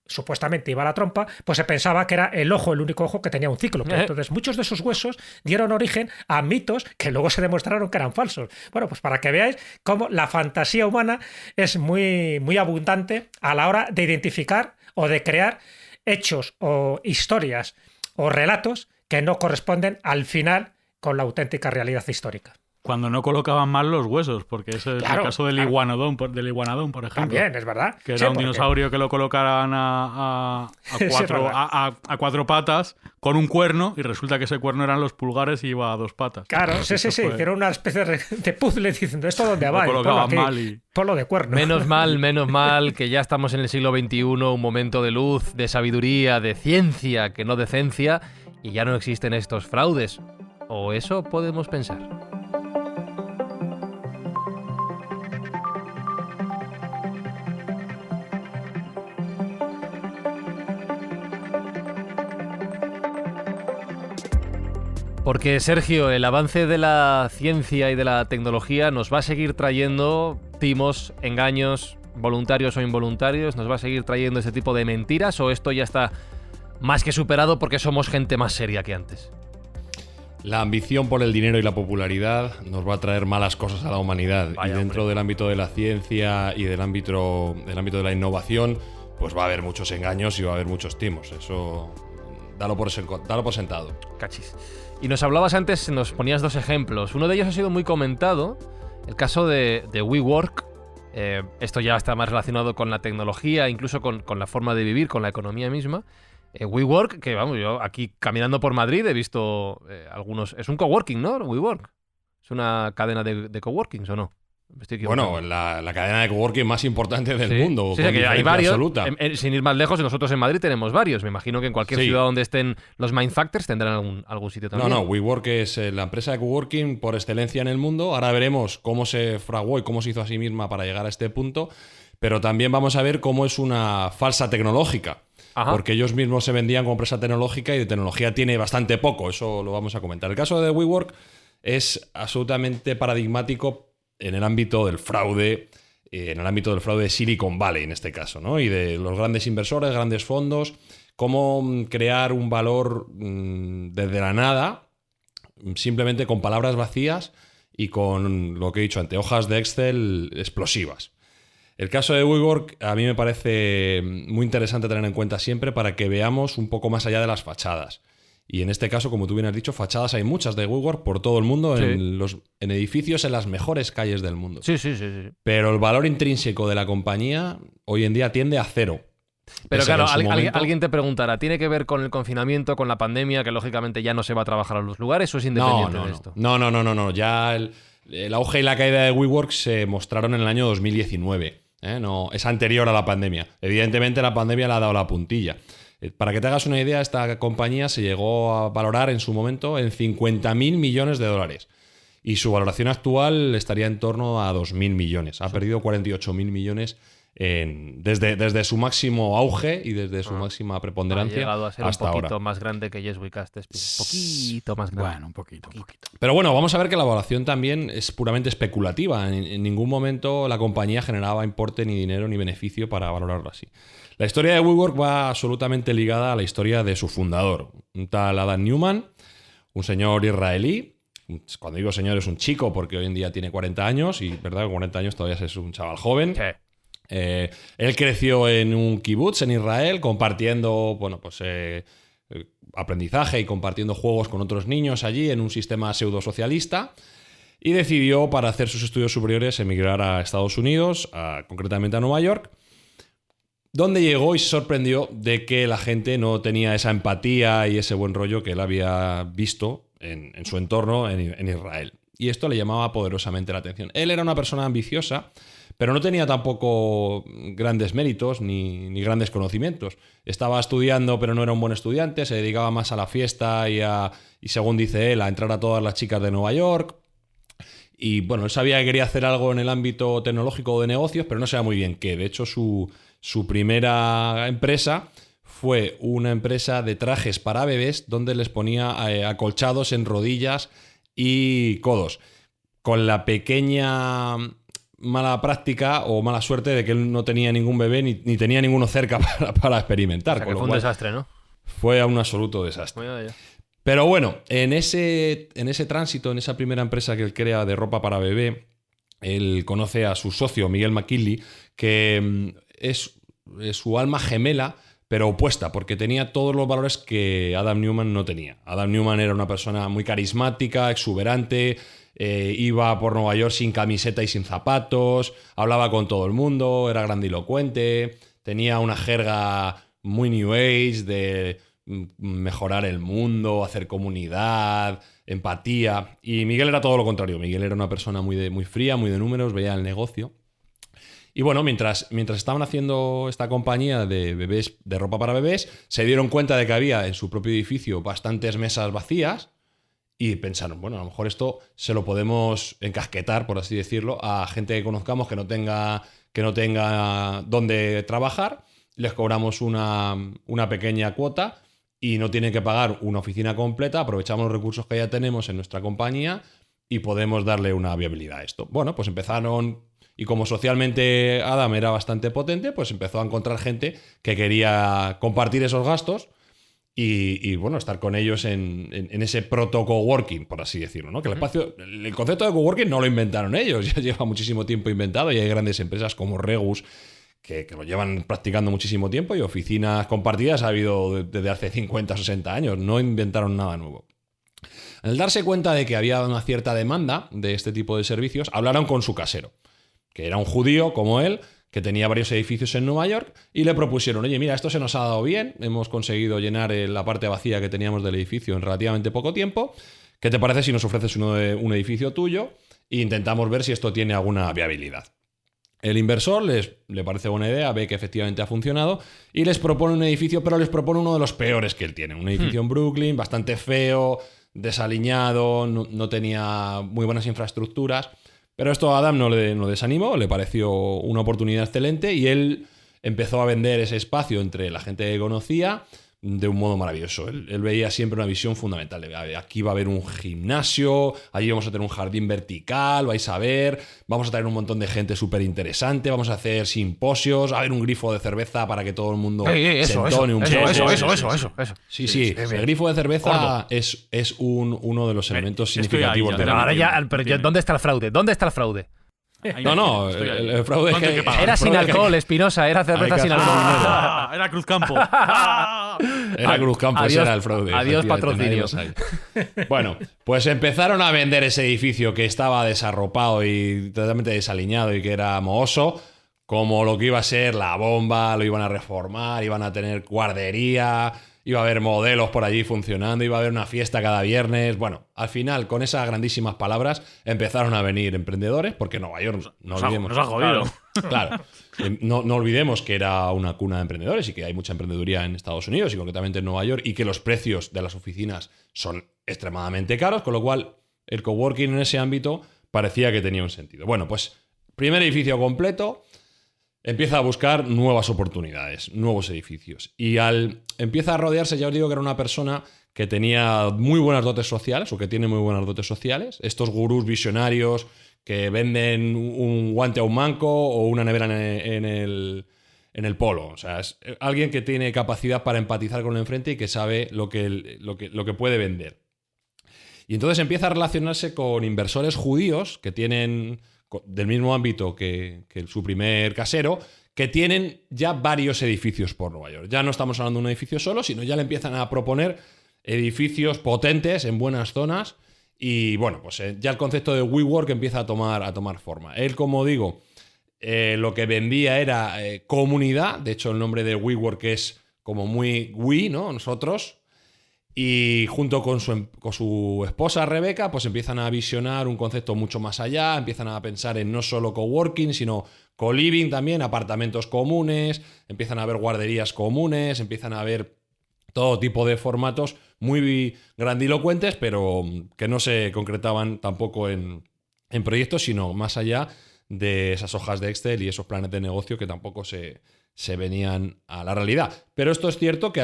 supuestamente iba la trompa, pues se pensaba que era el único ojo que tenía un cíclope. Entonces muchos de esos huesos dieron origen a mitos que luego se demostraron que eran falsos. Bueno, pues para que veáis cómo la fantasía humana es muy, muy abundante a la hora de identificar o de crear hechos o historias o relatos que no corresponden al final con la auténtica realidad histórica. Cuando no colocaban mal los huesos, porque ese es Claro, el caso del claro. iguanodón, por ejemplo. También, es verdad. Que Sí, era un porque- dinosaurio que lo colocaran a Es cuatro, verdad. a cuatro patas con un cuerno, y resulta que ese cuerno eran los pulgares y iba a 2 patas. Claro, sí, Eso sí. fue- Hicieron una especie de puzzle diciendo ¿esto dónde Lo va? Y colocaban ponlo aquí, mal y- ponlo de cuerno. Menos mal, que ya estamos en el siglo XXI, un momento de luz, de sabiduría, de ciencia, que no de ciencia, y ya no existen estos fraudes. O eso podemos pensar. Porque, Sergio, el avance de la ciencia y de la tecnología nos va a seguir trayendo timos, engaños, voluntarios o involuntarios, nos va a seguir trayendo ese tipo de mentiras, o esto ya está más que superado porque somos gente más seria que antes. La ambición por el dinero y la popularidad nos va a traer malas cosas a la humanidad. Vaya, y dentro hombre. del ámbito de la ciencia y del ámbito de la innovación, pues va a haber muchos engaños y va a haber muchos timos. Eso dalo por sentado. Cachis. Y nos hablabas antes, nos ponías 2 ejemplos. Uno de ellos ha sido muy comentado, el caso de WeWork. Esto ya está más relacionado con la tecnología, incluso con la forma de vivir, con la economía misma. WeWork, que vamos, yo aquí caminando por Madrid he visto algunos... Es un coworking, ¿no? WeWork. ¿Es una cadena de coworkings o no? Me estoy equivocando. Bueno, la cadena de coworking más importante del Sí. mundo, Sí, con que hay diferencia varios. absoluta. Sin ir más lejos, nosotros en Madrid tenemos varios. Me imagino que en cualquier Sí. ciudad donde estén los Mindfactors tendrán algún sitio también. No, WeWork es la empresa de coworking por excelencia en el mundo. Ahora veremos cómo se fraguó y cómo se hizo a sí misma para llegar a este punto. Pero también vamos a ver cómo es una falsa tecnológica. Ajá. Porque ellos mismos se vendían como empresa tecnológica y de tecnología tiene bastante poco. Eso lo vamos a comentar. El caso de WeWork es absolutamente paradigmático en el ámbito del fraude, de Silicon Valley en este caso, ¿no? Y de los grandes inversores, grandes fondos, cómo crear un valor desde la nada, simplemente con palabras vacías y con lo que he dicho ante hojas de Excel explosivas. El caso de WeWork a mí me parece muy interesante tener en cuenta siempre para que veamos un poco más allá de las fachadas. Y en este caso, como tú bien has dicho, fachadas hay muchas de WeWork por todo el mundo, Sí. en edificios en las mejores calles del mundo. Sí. Pero el valor intrínseco de la compañía hoy en día tiende a cero. Pero Pese a que claro, en su momento- alguien te preguntará, ¿tiene que ver con el confinamiento, con la pandemia, que lógicamente ya no se va a trabajar a los lugares, o es independiente de esto? No. Ya el auge y la caída de WeWork se mostraron en el año 2019. No, es anterior a la pandemia. Evidentemente la pandemia le ha dado la puntilla. Para que te hagas una idea, esta compañía se llegó a valorar en su momento en 50.000 millones de dólares. Y su valoración actual estaría en torno a 2.000 millones. Ha perdido 48.000 millones desde su máximo auge y desde su máxima Ha preponderancia llegado a ser hasta un poquito ahora. más grande que Yes We Cast. Un poquito más grande. Bueno, un poquito. Pero bueno, vamos a ver que la valoración también es puramente especulativa. En ningún momento la compañía generaba importe, ni dinero, ni beneficio para valorarlo así. La historia de WeWork va absolutamente ligada a la historia de su fundador, un tal Adam Newman, un señor israelí. Cuando digo señor es un chico porque hoy en día tiene 40 años y, ¿verdad? Con 40 años todavía es un chaval joven. Sí. Él creció en un kibutz en Israel, compartiendo, aprendizaje y compartiendo juegos con otros niños allí en un sistema pseudo-socialista. Y decidió, para hacer sus estudios superiores, emigrar a Estados Unidos, concretamente a Nueva York, donde llegó y se sorprendió de que la gente no tenía esa empatía y ese buen rollo que él había visto en su entorno en Israel. Y esto le llamaba poderosamente la atención. Él era una persona ambiciosa, pero no tenía tampoco grandes méritos ni grandes conocimientos. Estaba estudiando, pero no era un buen estudiante, se dedicaba más a la fiesta y según dice él, a entrar a todas las chicas de Nueva York. Y bueno, él sabía que quería hacer algo en el ámbito tecnológico o de negocios, pero no sabía muy bien qué. De hecho, su primera empresa fue una empresa de trajes para bebés donde les ponía acolchados en rodillas y codos, con la pequeña mala práctica o mala suerte de que él no tenía ningún bebé ni tenía ninguno cerca para experimentar. O sea, que con lo fue un cual desastre, ¿no? fue un absoluto desastre. Bueno, ya. Pero bueno, en ese tránsito, en esa primera empresa que él crea de ropa para bebé, él conoce a su socio, Miguel McKinley, que es su alma gemela, pero opuesta, porque tenía todos los valores que Adam Newman no tenía. Adam Newman era una persona muy carismática, exuberante, iba por Nueva York sin camiseta y sin zapatos, hablaba con todo el mundo, era grandilocuente, tenía una jerga muy New Age de mejorar el mundo, hacer comunidad, empatía. Y Miguel era todo lo contrario. Miguel era una persona muy fría, muy de números, veía el negocio. Y bueno, mientras estaban haciendo esta compañía de bebés, de ropa para bebés, se dieron cuenta de que había en su propio edificio bastantes mesas vacías y pensaron, bueno, a lo mejor esto se lo podemos encasquetar, por así decirlo, a gente que conozcamos que no tenga dónde trabajar. Les cobramos una pequeña cuota y no tienen que pagar una oficina completa, aprovechamos los recursos que ya tenemos en nuestra compañía y podemos darle una viabilidad a esto. Bueno, pues empezaron, y como socialmente Adam era bastante potente, pues empezó a encontrar gente que quería compartir esos gastos y bueno, estar con ellos en ese proto-coworking, por así decirlo, ¿no? Que el concepto de coworking no lo inventaron ellos, ya lleva muchísimo tiempo inventado y hay grandes empresas como Regus que lo llevan practicando muchísimo tiempo y oficinas compartidas ha habido desde hace 50 o 60 años, no inventaron nada nuevo. Al darse cuenta de que había una cierta demanda de este tipo de servicios, hablaron con su casero, que era un judío como él, que tenía varios edificios en Nueva York, y le propusieron, oye, mira, esto se nos ha dado bien, hemos conseguido llenar la parte vacía que teníamos del edificio en relativamente poco tiempo, ¿qué te parece si nos ofreces un edificio tuyo e intentamos ver si esto tiene alguna viabilidad? El inversor le parece buena idea, ve que efectivamente ha funcionado y les propone un edificio, pero les propone uno de los peores que él tiene. Un edificio en Brooklyn, bastante feo, desaliñado, no tenía muy buenas infraestructuras. Pero esto a Adam no le desanimó, le pareció una oportunidad excelente y él empezó a vender ese espacio entre la gente que conocía de un modo maravilloso. Él veía siempre una visión fundamental. Aquí va a haber un gimnasio, allí vamos a tener un jardín vertical, vais a ver, vamos a traer un montón de gente súper interesante, vamos a hacer simposios, a haber un grifo de cerveza para que todo el mundo se entone un poco. Eso. Sí, el grifo de cerveza es uno de los elementos significativos de la ahora ya, pero ¿dónde está el fraude? ¿Dónde está el fraude? No, el fraude es que... Era sin alcohol, Espinosa, era cerveza sin alcohol. Era Cruzcampo. Era Cruzcampo, ese era el fraude. Adiós, patrocinio. Bueno, pues empezaron a vender ese edificio que estaba desarropado y totalmente desaliñado y que era mohoso, como lo que iba a ser la bomba, lo iban a reformar, iban a tener guardería, iba a haber modelos por allí funcionando, iba a haber una fiesta cada viernes. Bueno, al final, con esas grandísimas palabras, empezaron a venir emprendedores, porque Nueva York, no olvidemos. Nos ha jodido. Claro. No olvidemos que era una cuna de emprendedores y que hay mucha emprendeduría en Estados Unidos y concretamente en Nueva York y que los precios de las oficinas son extremadamente caros, con lo cual el coworking en ese ámbito parecía que tenía un sentido. Bueno, pues primer edificio completo. Empieza a buscar nuevas oportunidades, nuevos edificios. Y empieza a rodearse, ya os digo que era una persona que tenía muy buenas dotes sociales, o que tiene muy buenas dotes sociales. Estos gurús visionarios que venden un guante a un manco o una nevera en el polo. O sea, es alguien que tiene capacidad para empatizar con el enfrente y que sabe lo que puede vender. Y entonces empieza a relacionarse con inversores judíos que tienen... del mismo ámbito que su primer casero, que tienen ya varios edificios por Nueva York. Ya no estamos hablando de un edificio solo, sino ya le empiezan a proponer edificios potentes en buenas zonas y bueno, pues ya el concepto de WeWork empieza a tomar forma. Él, como digo, lo que vendía era comunidad, de hecho el nombre de WeWork es como muy we, ¿no? Nosotros. Y junto con su esposa Rebeca, pues empiezan a visionar un concepto mucho más allá, empiezan a pensar en no solo coworking, sino co-living también, apartamentos comunes, empiezan a haber guarderías comunes, empiezan a haber todo tipo de formatos muy grandilocuentes, pero que no se concretaban tampoco en proyectos, sino más allá de esas hojas de Excel y esos planes de negocio que tampoco se venían a la realidad. Pero esto es cierto que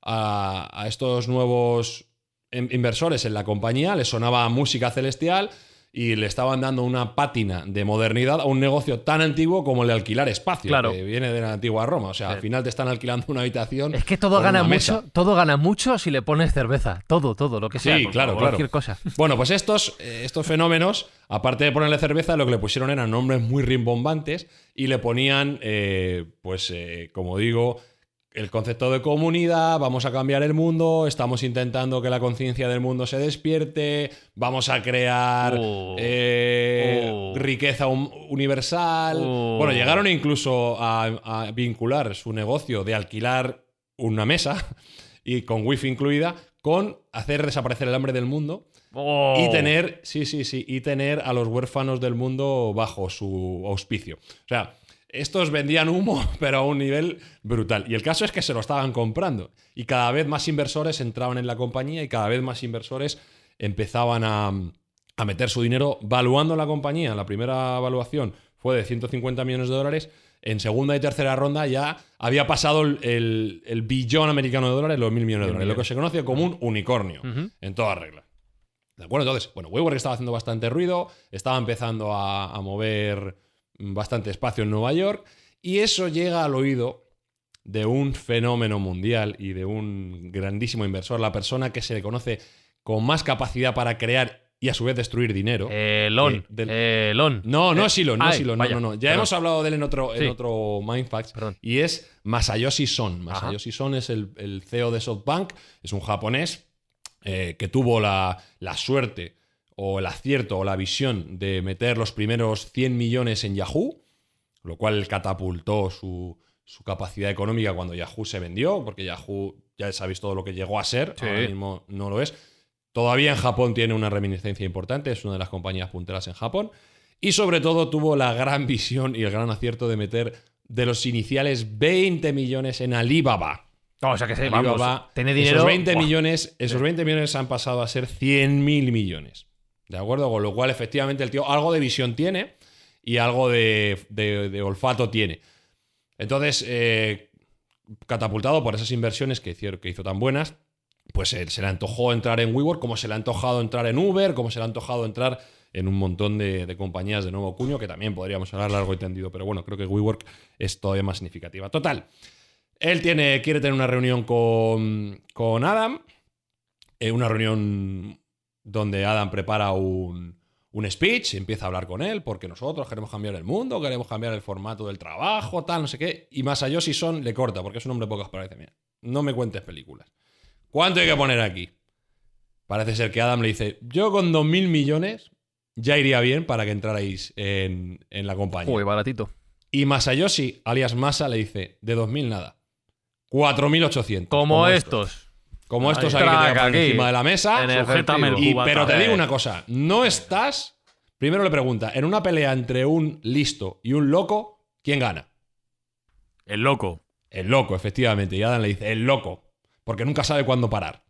a estos nuevos inversores en la compañía les sonaba música celestial y le estaban dando una pátina de modernidad a un negocio tan antiguo como el de alquilar espacio, claro, que viene de la antigua Roma. O sea, al final te están alquilando una habitación. Es que todo gana mucho si le pones cerveza. Todo, lo que sea. Sí, claro. Cualquier cosa. Bueno, pues estos fenómenos, aparte de ponerle cerveza, lo que le pusieron eran nombres muy rimbombantes y le ponían, como digo, el concepto de comunidad, vamos a cambiar el mundo, estamos intentando que la conciencia del mundo se despierte, vamos a crear riqueza universal. Bueno, llegaron incluso a vincular su negocio de alquilar una mesa y con wifi incluida con hacer desaparecer el hambre del mundo. Y tener, y tener a los huérfanos del mundo bajo su auspicio. O sea, estos vendían humo, pero a un nivel brutal. Y el caso es que se lo estaban comprando. Y cada vez más inversores entraban en la compañía y cada vez más inversores empezaban a meter su dinero valuando la compañía. La primera evaluación fue de 150 millones de dólares. En segunda y tercera ronda ya había pasado el billón americano de dólares, los 1.000 millones de dólares. Lo que se conoce como un unicornio, en toda regla. ¿De acuerdo? Entonces, bueno, WeWork estaba haciendo bastante ruido, estaba empezando a mover bastante espacio en Nueva York, y eso llega al oído de un fenómeno mundial y de un grandísimo inversor, la persona que se le conoce con más capacidad para crear y a su vez destruir dinero. Elon. No, no es Elon, no es Elon. Vaya, No. Ya hemos hablado de él en otro Mindfacts. Perdón. Y es Masayoshi Son. Masayoshi Son es el CEO de SoftBank, es un japonés que tuvo la suerte o el acierto o la visión de meter los primeros 100 millones en Yahoo, lo cual catapultó su capacidad económica cuando Yahoo se vendió, porque Yahoo ya sabéis todo lo que llegó a ser, ahora mismo no lo es. Todavía en Japón tiene una reminiscencia importante, es una de las compañías punteras en Japón, y sobre todo tuvo la gran visión y el gran acierto de meter de los iniciales 20 millones en Alibaba. O sea que Alibaba, tiene dinero. Esos 20 millones han pasado a ser 100.000 millones. ¿De acuerdo? Con lo cual, efectivamente, el tío algo de visión tiene y algo de olfato tiene. Entonces, catapultado por esas inversiones que hizo tan buenas, pues se le antojó entrar en WeWork, como se le ha antojado entrar en Uber, como se le ha antojado entrar en un montón de compañías de nuevo cuño, que también podríamos hablar largo y tendido, pero bueno, creo que WeWork es todavía más significativa. Total. Él quiere tener una reunión con Adam, una reunión donde Adam prepara un speech, empieza a hablar con él, porque nosotros queremos cambiar el mundo, queremos cambiar el formato del trabajo, tal, no sé qué, y Masayoshi Son le corta, porque es un hombre de pocas palabras, dice, mira, no me cuentes películas. ¿Cuánto hay que poner aquí? Parece ser que Adam le dice, yo con 2.000 millones ya iría bien para que entrarais en la compañía. Uy, baratito. Y Masayoshi, alias Masa, le dice, de 2.000 nada. 4.800. Como estos. Como estos aquí que te ponen encima de la mesa. Sujétame el cubata. Pero te digo una cosa, no estás... Primero le pregunta, en una pelea entre un listo y un loco, ¿quién gana? El loco. El loco, efectivamente. Y Adam le dice, el loco. Porque nunca sabe cuándo parar.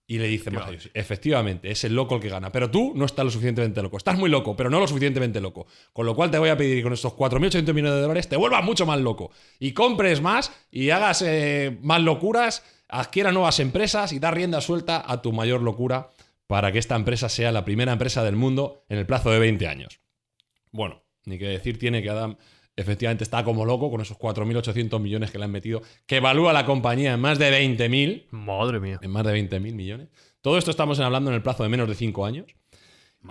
Y le dice Masayoshi, efectivamente, es el loco el que gana. Pero tú no estás lo suficientemente loco. Estás muy loco, pero no lo suficientemente loco. Con lo cual te voy a pedir que con estos 4.800 millones de dólares te vuelvas mucho más loco. Y compres más y hagas más locuras, adquieras nuevas empresas y das rienda suelta a tu mayor locura para que esta empresa sea la primera empresa del mundo en el plazo de 20 años. Bueno, ni que decir tiene que Adam efectivamente está como loco con esos 4.800 millones que le han metido, que evalúa la compañía en más de 20.000. Madre mía. En más de 20.000 millones. Todo esto estamos hablando en el plazo de menos de 5 años.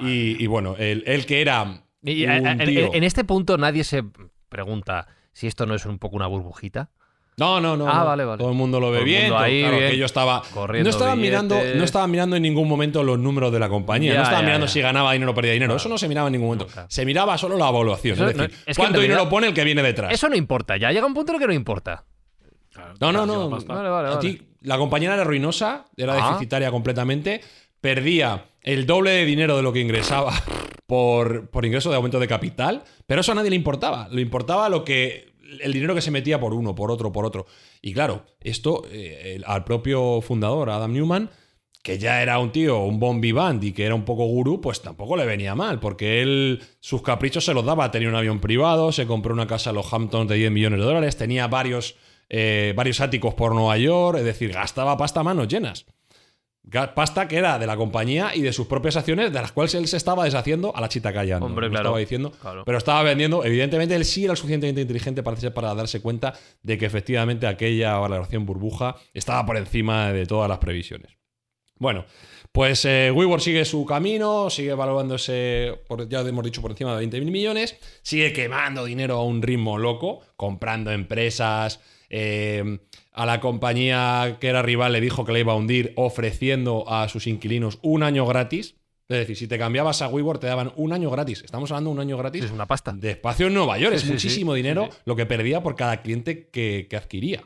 Y bueno, él que era... En este punto nadie se pregunta si esto no es un poco una burbujita. No. Vale. Todo el mundo lo ve bien. Ahí, claro, bien. que yo estaba... Corriendo No estaba mirando en ningún momento los números de la compañía. No estaba mirando si ganaba dinero o perdía dinero. Claro. Eso no se miraba en ningún momento. Claro. Se miraba solo la evaluación. Eso es decir, es que cuánto en realidad, dinero pone el que viene detrás. Eso no importa. Ya llega un punto en el que no importa. No. Vale. A ti, la compañía era ruinosa, era deficitaria completamente. Perdía el doble de dinero de lo que ingresaba por ingreso de aumento de capital. Pero eso a nadie le importaba. Le importaba el dinero que se metía por uno, por otro. Y claro, esto al propio fundador, Adam Neumann, que ya era un tío, un bon vivant y que era un poco gurú, pues tampoco le venía mal, porque él sus caprichos se los daba. Tenía un avión privado, se compró una casa en los Hamptons de 10 millones de dólares, tenía varios áticos por Nueva York, es decir, gastaba pasta a manos llenas. Pasta que era de la compañía y de sus propias acciones, de las cuales él se estaba deshaciendo a la chita callando. Hombre, no claro. Estaba diciendo, Claro. pero estaba vendiendo. Evidentemente, él sí era lo suficientemente inteligente para darse cuenta de que efectivamente aquella valoración burbuja estaba por encima de todas las previsiones. Bueno, pues WeWork sigue su camino, sigue evaluándose, ya hemos dicho, por encima de 20.000 millones, sigue quemando dinero a un ritmo loco, comprando empresas, A la compañía que era rival le dijo que la iba a hundir ofreciendo a sus inquilinos 1 año gratis. Es decir, si te cambiabas a WeWork te daban 1 año gratis. Estamos hablando de 1 año gratis. Es una pasta. De espacio en Nueva York. Sí, es sí, muchísimo sí. dinero Sí, sí. lo que perdía por cada cliente que adquiría.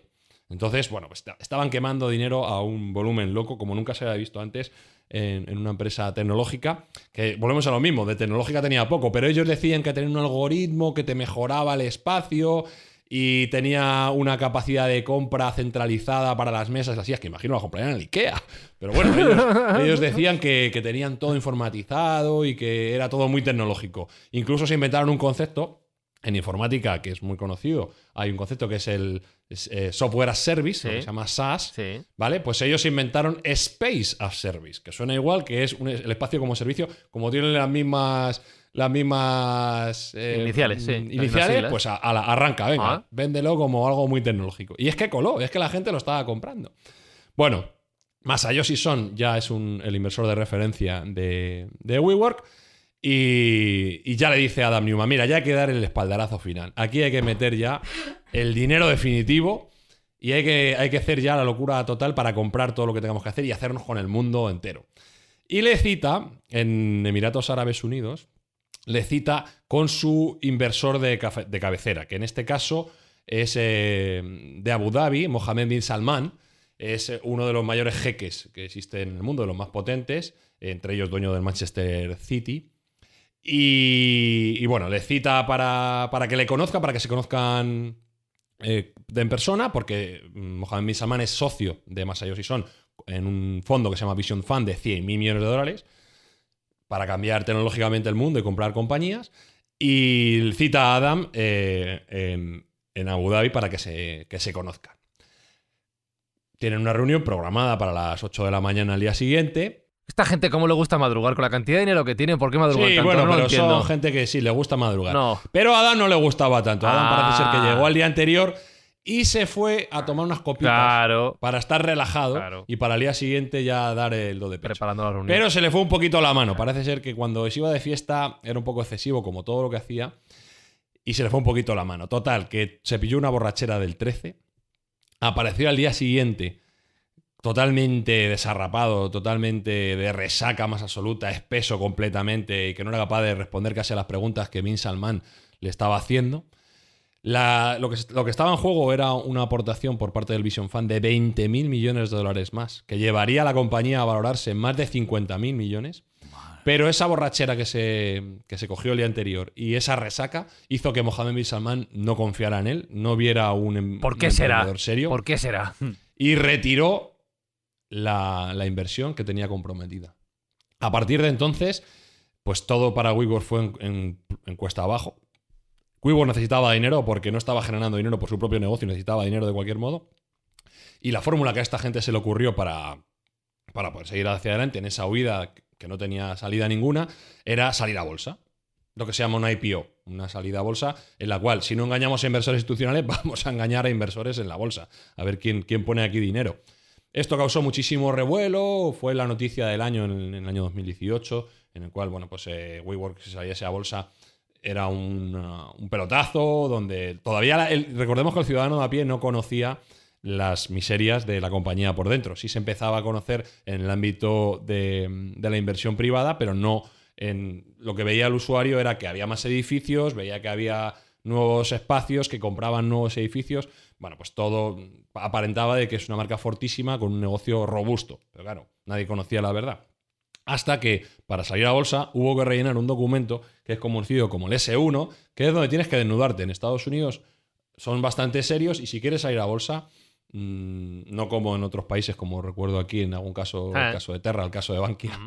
Entonces, bueno, pues estaban quemando dinero a un volumen loco, como nunca se había visto antes en una empresa tecnológica. Que volvemos a lo mismo, de tecnológica tenía poco, pero ellos decían que tenía un algoritmo que te mejoraba el espacio y tenía una capacidad de compra centralizada para las mesas, las sillas, que imagino la comprarían en el IKEA. Pero bueno, ellos decían que tenían todo informatizado y que era todo muy tecnológico. Incluso se inventaron un concepto en informática que es muy conocido. Hay un concepto que es el Software as Service, Sí. lo que se llama SaaS. Sí. ¿Vale? Pues ellos inventaron Space as Service, que suena igual, que es el espacio como servicio, como tienen las mismas Iniciales, sí. Las mismas iniciales, siglas. pues arranca, venga, Ah. véndelo como algo muy tecnológico. Y es que coló, es que la gente lo estaba comprando. Bueno, Masayoshi Son ya es el inversor de referencia de WeWork y ya le dice a Adam Newman, mira, ya hay que dar el espaldarazo final. Aquí hay que meter ya el dinero definitivo y hay que hacer ya la locura total para comprar todo lo que tengamos que hacer y hacernos con el mundo entero. Y le cita, en Emiratos Árabes Unidos, le cita con su inversor de cabecera, que en este caso es de Abu Dhabi, Mohammed bin Salman. Es uno de los mayores jeques que existen en el mundo, de los más potentes, entre ellos dueño del Manchester City. Y bueno, le cita para que le conozca, para que se conozcan en persona, porque Mohammed bin Salman es socio de Masayoshi Son en un fondo que se llama Vision Fund de $100.000 millones para cambiar tecnológicamente el mundo y comprar compañías. Y cita a Adam en Abu Dhabi para que se conozcan. Tienen una reunión programada para las 8 de la mañana al día siguiente. Esta gente, ¿cómo le gusta madrugar? Con la cantidad de dinero que tienen, ¿por qué madrugan Sí, tanto? bueno, No lo pero entiendo. son gente que sí, le gusta madrugar. No. Pero a Adam no le gustaba tanto. Adam parece ser que Ah. llegó al día anterior y se fue a tomar unas copitas Claro. para estar relajado Claro. y para el día siguiente ya dar el do de pecho. Preparando la reunión. Pero se le fue un poquito la mano. Parece ser que cuando se iba de fiesta era un poco excesivo, como todo lo que hacía, y se le fue un poquito la mano. Total, que se pilló una borrachera del 13, apareció al día siguiente totalmente desarrapado, totalmente de resaca más absoluta, espeso completamente, y que no era capaz de responder casi a las preguntas que Bin Salman le estaba haciendo. Lo que estaba en juego era una aportación por parte del Vision Fund de $20.000 millones más, que llevaría a la compañía a valorarse en más de $50.000 millones. Pero esa borrachera que se cogió el día anterior y esa resaca hizo que Mohammed bin Salman no confiara en él, no viera ¿Por qué un será? emprendedor serio ¿Por qué será? y retiró la inversión que tenía comprometida. A partir de entonces, pues todo para WeWork fue en cuesta abajo. WeWork necesitaba dinero porque no estaba generando dinero por su propio negocio, necesitaba dinero de cualquier modo. Y la fórmula que a esta gente se le ocurrió para poder seguir hacia adelante en esa huida que no tenía salida ninguna, era salir a bolsa. Lo que se llama una IPO, una salida a bolsa, en la cual, si no engañamos a inversores institucionales, vamos a engañar a inversores en la bolsa. A ver quién pone aquí dinero. Esto causó muchísimo revuelo, fue la noticia del año en el año 2018, en el cual, bueno, pues WeWork, si saliese a bolsa, era un pelotazo, donde todavía, recordemos que el ciudadano de a pie no conocía las miserias de la compañía por dentro. Sí se empezaba a conocer en el ámbito de la inversión privada, pero no en lo que veía el usuario era que había más edificios, veía que había nuevos espacios, que compraban nuevos edificios. Bueno, pues todo aparentaba de que es una marca fortísima con un negocio robusto. Pero claro, nadie conocía la verdad. Hasta que, para salir a bolsa, hubo que rellenar un documento que es conocido como el S1, que es donde tienes que desnudarte. En Estados Unidos son bastante serios y si quieres salir a bolsa, no como en otros países, como recuerdo aquí en algún caso, el caso de Terra, el caso de Bankia,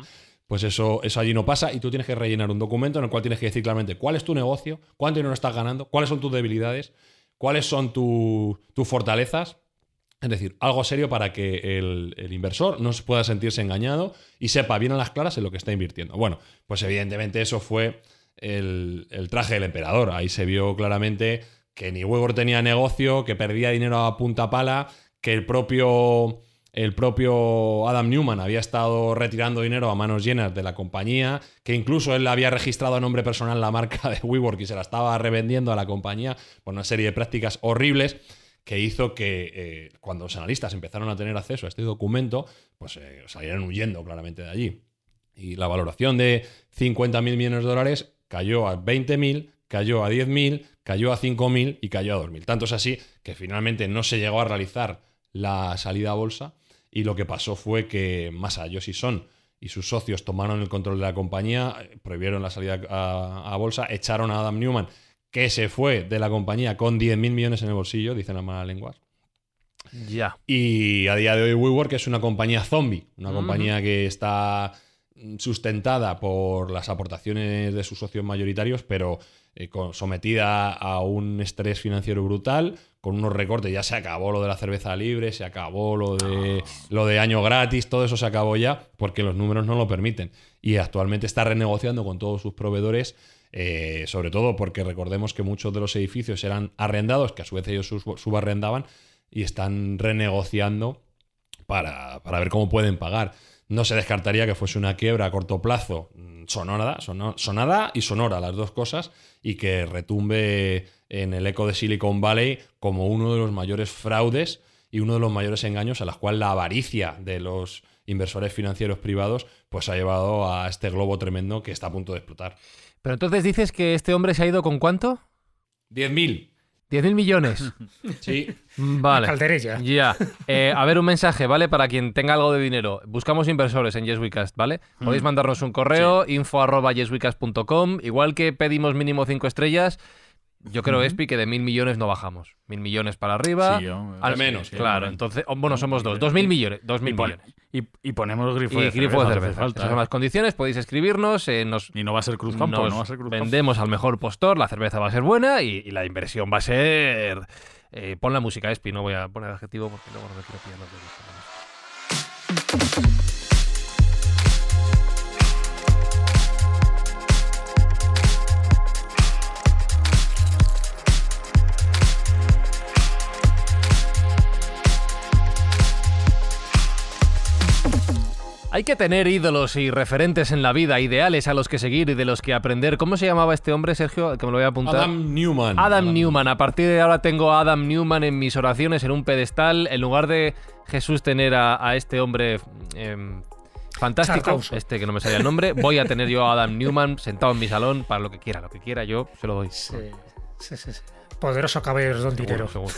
pues eso allí no pasa y tú tienes que rellenar un documento en el cual tienes que decir claramente cuál es tu negocio, cuánto dinero estás ganando, cuáles son tus debilidades, cuáles son tus fortalezas. Es decir, algo serio para que el inversor no pueda sentirse engañado y sepa bien a las claras en lo que está invirtiendo. Bueno, pues evidentemente eso fue el traje del emperador. Ahí se vio claramente que ni WeWork tenía negocio, que perdía dinero a punta pala, que el propio Adam Newman había estado retirando dinero a manos llenas de la compañía, que incluso él había registrado a nombre personal la marca de WeWork y se la estaba revendiendo a la compañía por una serie de prácticas horribles, que hizo que cuando los analistas empezaron a tener acceso a este documento, pues salieran huyendo claramente de allí. Y la valoración de 50.000 millones de dólares cayó a 20.000, cayó a 10.000, cayó a 5.000 y cayó a 2.000. Tanto es así que finalmente no se llegó a realizar la salida a bolsa, y lo que pasó fue que Masayoshi Son y sus socios tomaron el control de la compañía, prohibieron la salida a bolsa, echaron a Adam Neumann, que se fue de la compañía con 10.000 millones en el bolsillo, dicen las malas lenguas. Ya. Y a día de hoy WeWork es una compañía zombie, una compañía que está sustentada por las aportaciones de sus socios mayoritarios, pero sometida a un estrés financiero brutal, con unos recortes. Ya se acabó lo de la cerveza libre, se acabó lo de año gratis, todo eso se acabó ya porque los números no lo permiten. Y actualmente está renegociando con todos sus proveedores, sobre todo porque recordemos que muchos de los edificios eran arrendados, que a su vez ellos subarrendaban, y están renegociando para ver cómo pueden pagar. No se descartaría que fuese una quiebra a corto plazo, sonada y sonora, las dos cosas, y que retumbe en el eco de Silicon Valley como uno de los mayores fraudes y uno de los mayores engaños a los cuales la avaricia de los inversores financieros privados pues ha llevado a este globo tremendo que está a punto de explotar. Pero entonces dices que este hombre se ha ido ¿con cuánto? 10.000. 10.000 millones. Sí. Vale. Calderilla. Ya. A ver, un mensaje, ¿vale? Para quien tenga algo de dinero. Buscamos inversores en Yes We Cast, ¿vale? Podéis mandarnos un correo, info@yeswecast.com. Igual que pedimos mínimo 5 estrellas, yo creo, Espi, que de 1.000 millones no bajamos. 1.000 millones para arriba. Sí, al menos. Claro, entonces, bueno, somos dos. 2.000 millones. 2.000 millones. Y ponemos grifo Y de grifo de cerveza. cerveza. Falta, Esas son las condiciones. Podéis escribirnos. Y no va a ser Cruzcampo, nos no va a ser Cruzcampo. vendemos al mejor postor. La cerveza va a ser buena y la inversión va a ser... pon la música, Espi. No voy a poner adjetivo porque luego no me quiero pillar los dedos. Hay que tener ídolos y referentes en la vida, ideales a los que seguir y de los que aprender. ¿Cómo se llamaba este hombre, Sergio? Que me lo voy a apuntar. Adam Neumann. Adam Neumann. A partir de ahora tengo a Adam Neumann en mis oraciones, en un pedestal. En lugar de Jesús tener a este hombre fantástico, Charcauso. que no me salía el nombre, voy a tener yo a Adam Neumann sentado en mi salón para lo que quiera, yo se lo doy. Sí. Poderoso caballero don dinero. Seguro.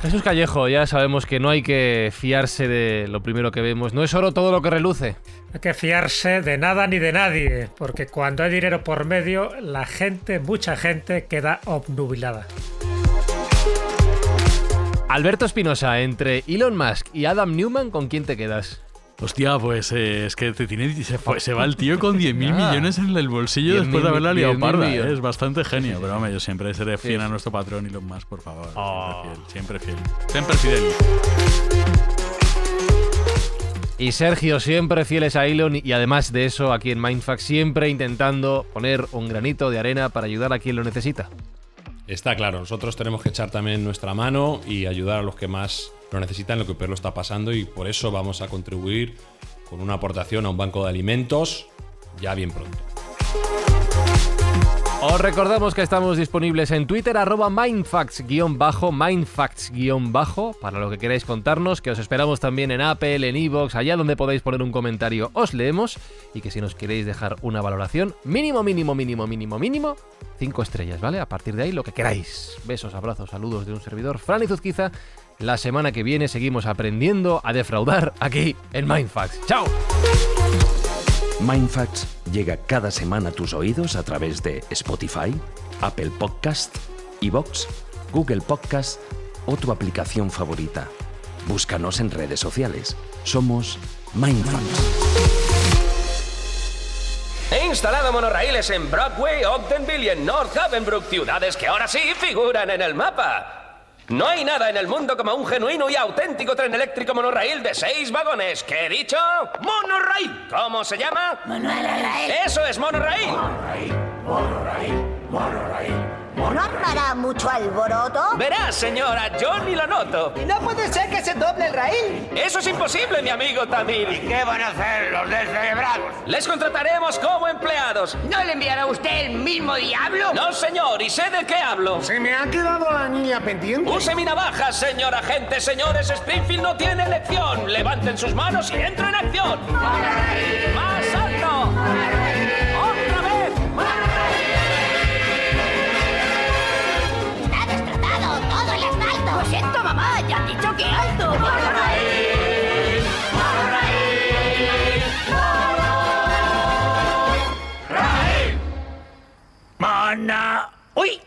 Jesús Callejo, ya sabemos que no hay que fiarse de lo primero que vemos. No es oro todo lo que reluce. No hay que fiarse de nada ni de nadie, porque cuando hay dinero por medio, mucha gente queda obnubilada. Alberto Espinosa, entre Elon Musk y Adam Neumann, ¿con quién te quedas? Hostia, pues es que se va el tío con 10.000 millones en el bolsillo 10.000 después de haberla liado 10.000 parda. millones. Es bastante genio, pero hombre, yo siempre seré fiel a nuestro patrón Elon Musk, por favor. Siempre fiel. Siempre fidel. Y Sergio, siempre fieles a Elon y además de eso, aquí en Mindfuck, siempre intentando poner un granito de arena para ayudar a quien lo necesita. Está claro, nosotros tenemos que echar también nuestra mano y ayudar a los que más lo necesitan, lo que peor lo está pasando, y por eso vamos a contribuir con una aportación a un banco de alimentos ya bien pronto. Os recordamos que estamos disponibles en Twitter, @mindfacts_, para lo que queráis contarnos, que os esperamos también en Apple, en iVoox, allá donde podáis poner un comentario, os leemos, y que si nos queréis dejar una valoración, mínimo, 5 estrellas, ¿vale? A partir de ahí, lo que queráis. Besos, abrazos, saludos de un servidor, Fran Izuzquiza. La semana que viene seguimos aprendiendo a defraudar aquí en Mindfacts. ¡Chao! Mindfacts llega cada semana a tus oídos a través de Spotify, Apple Podcast, iVoox, Google Podcast o tu aplicación favorita. Búscanos en redes sociales. Somos Mindfacts. He instalado monorraíles en Broadway, Ogdenville y en North Havenbrook, ciudades que ahora sí figuran en el mapa. No hay nada en el mundo como un genuino y auténtico tren eléctrico monorraíl de 6 vagones. ¿Qué he dicho? ¡Monorraíl! ¿Cómo se llama? Monorraíl. ¡Eso es monorraíl! ¿No armará mucho alboroto? Verás, señora, yo ni lo noto. No puede ser que se doble el Monorail. Eso es imposible, mi amigo Tamil. ¿Y qué van a hacer los descerebrados? Les contrataremos como empleados. ¿No le enviará usted el mismo diablo? No, señor, y sé de qué hablo. Se me ha quedado la niña pendiente. Use mi navaja, señor agente. Señores, Springfield no tiene elección. Levanten sus manos y entren en acción. ¡Más alto! ¡Otra vez! Está destrozado todo el asfalto. Lo siento, mamá, ya han dicho que alto. ¡Mana! ¡Uy!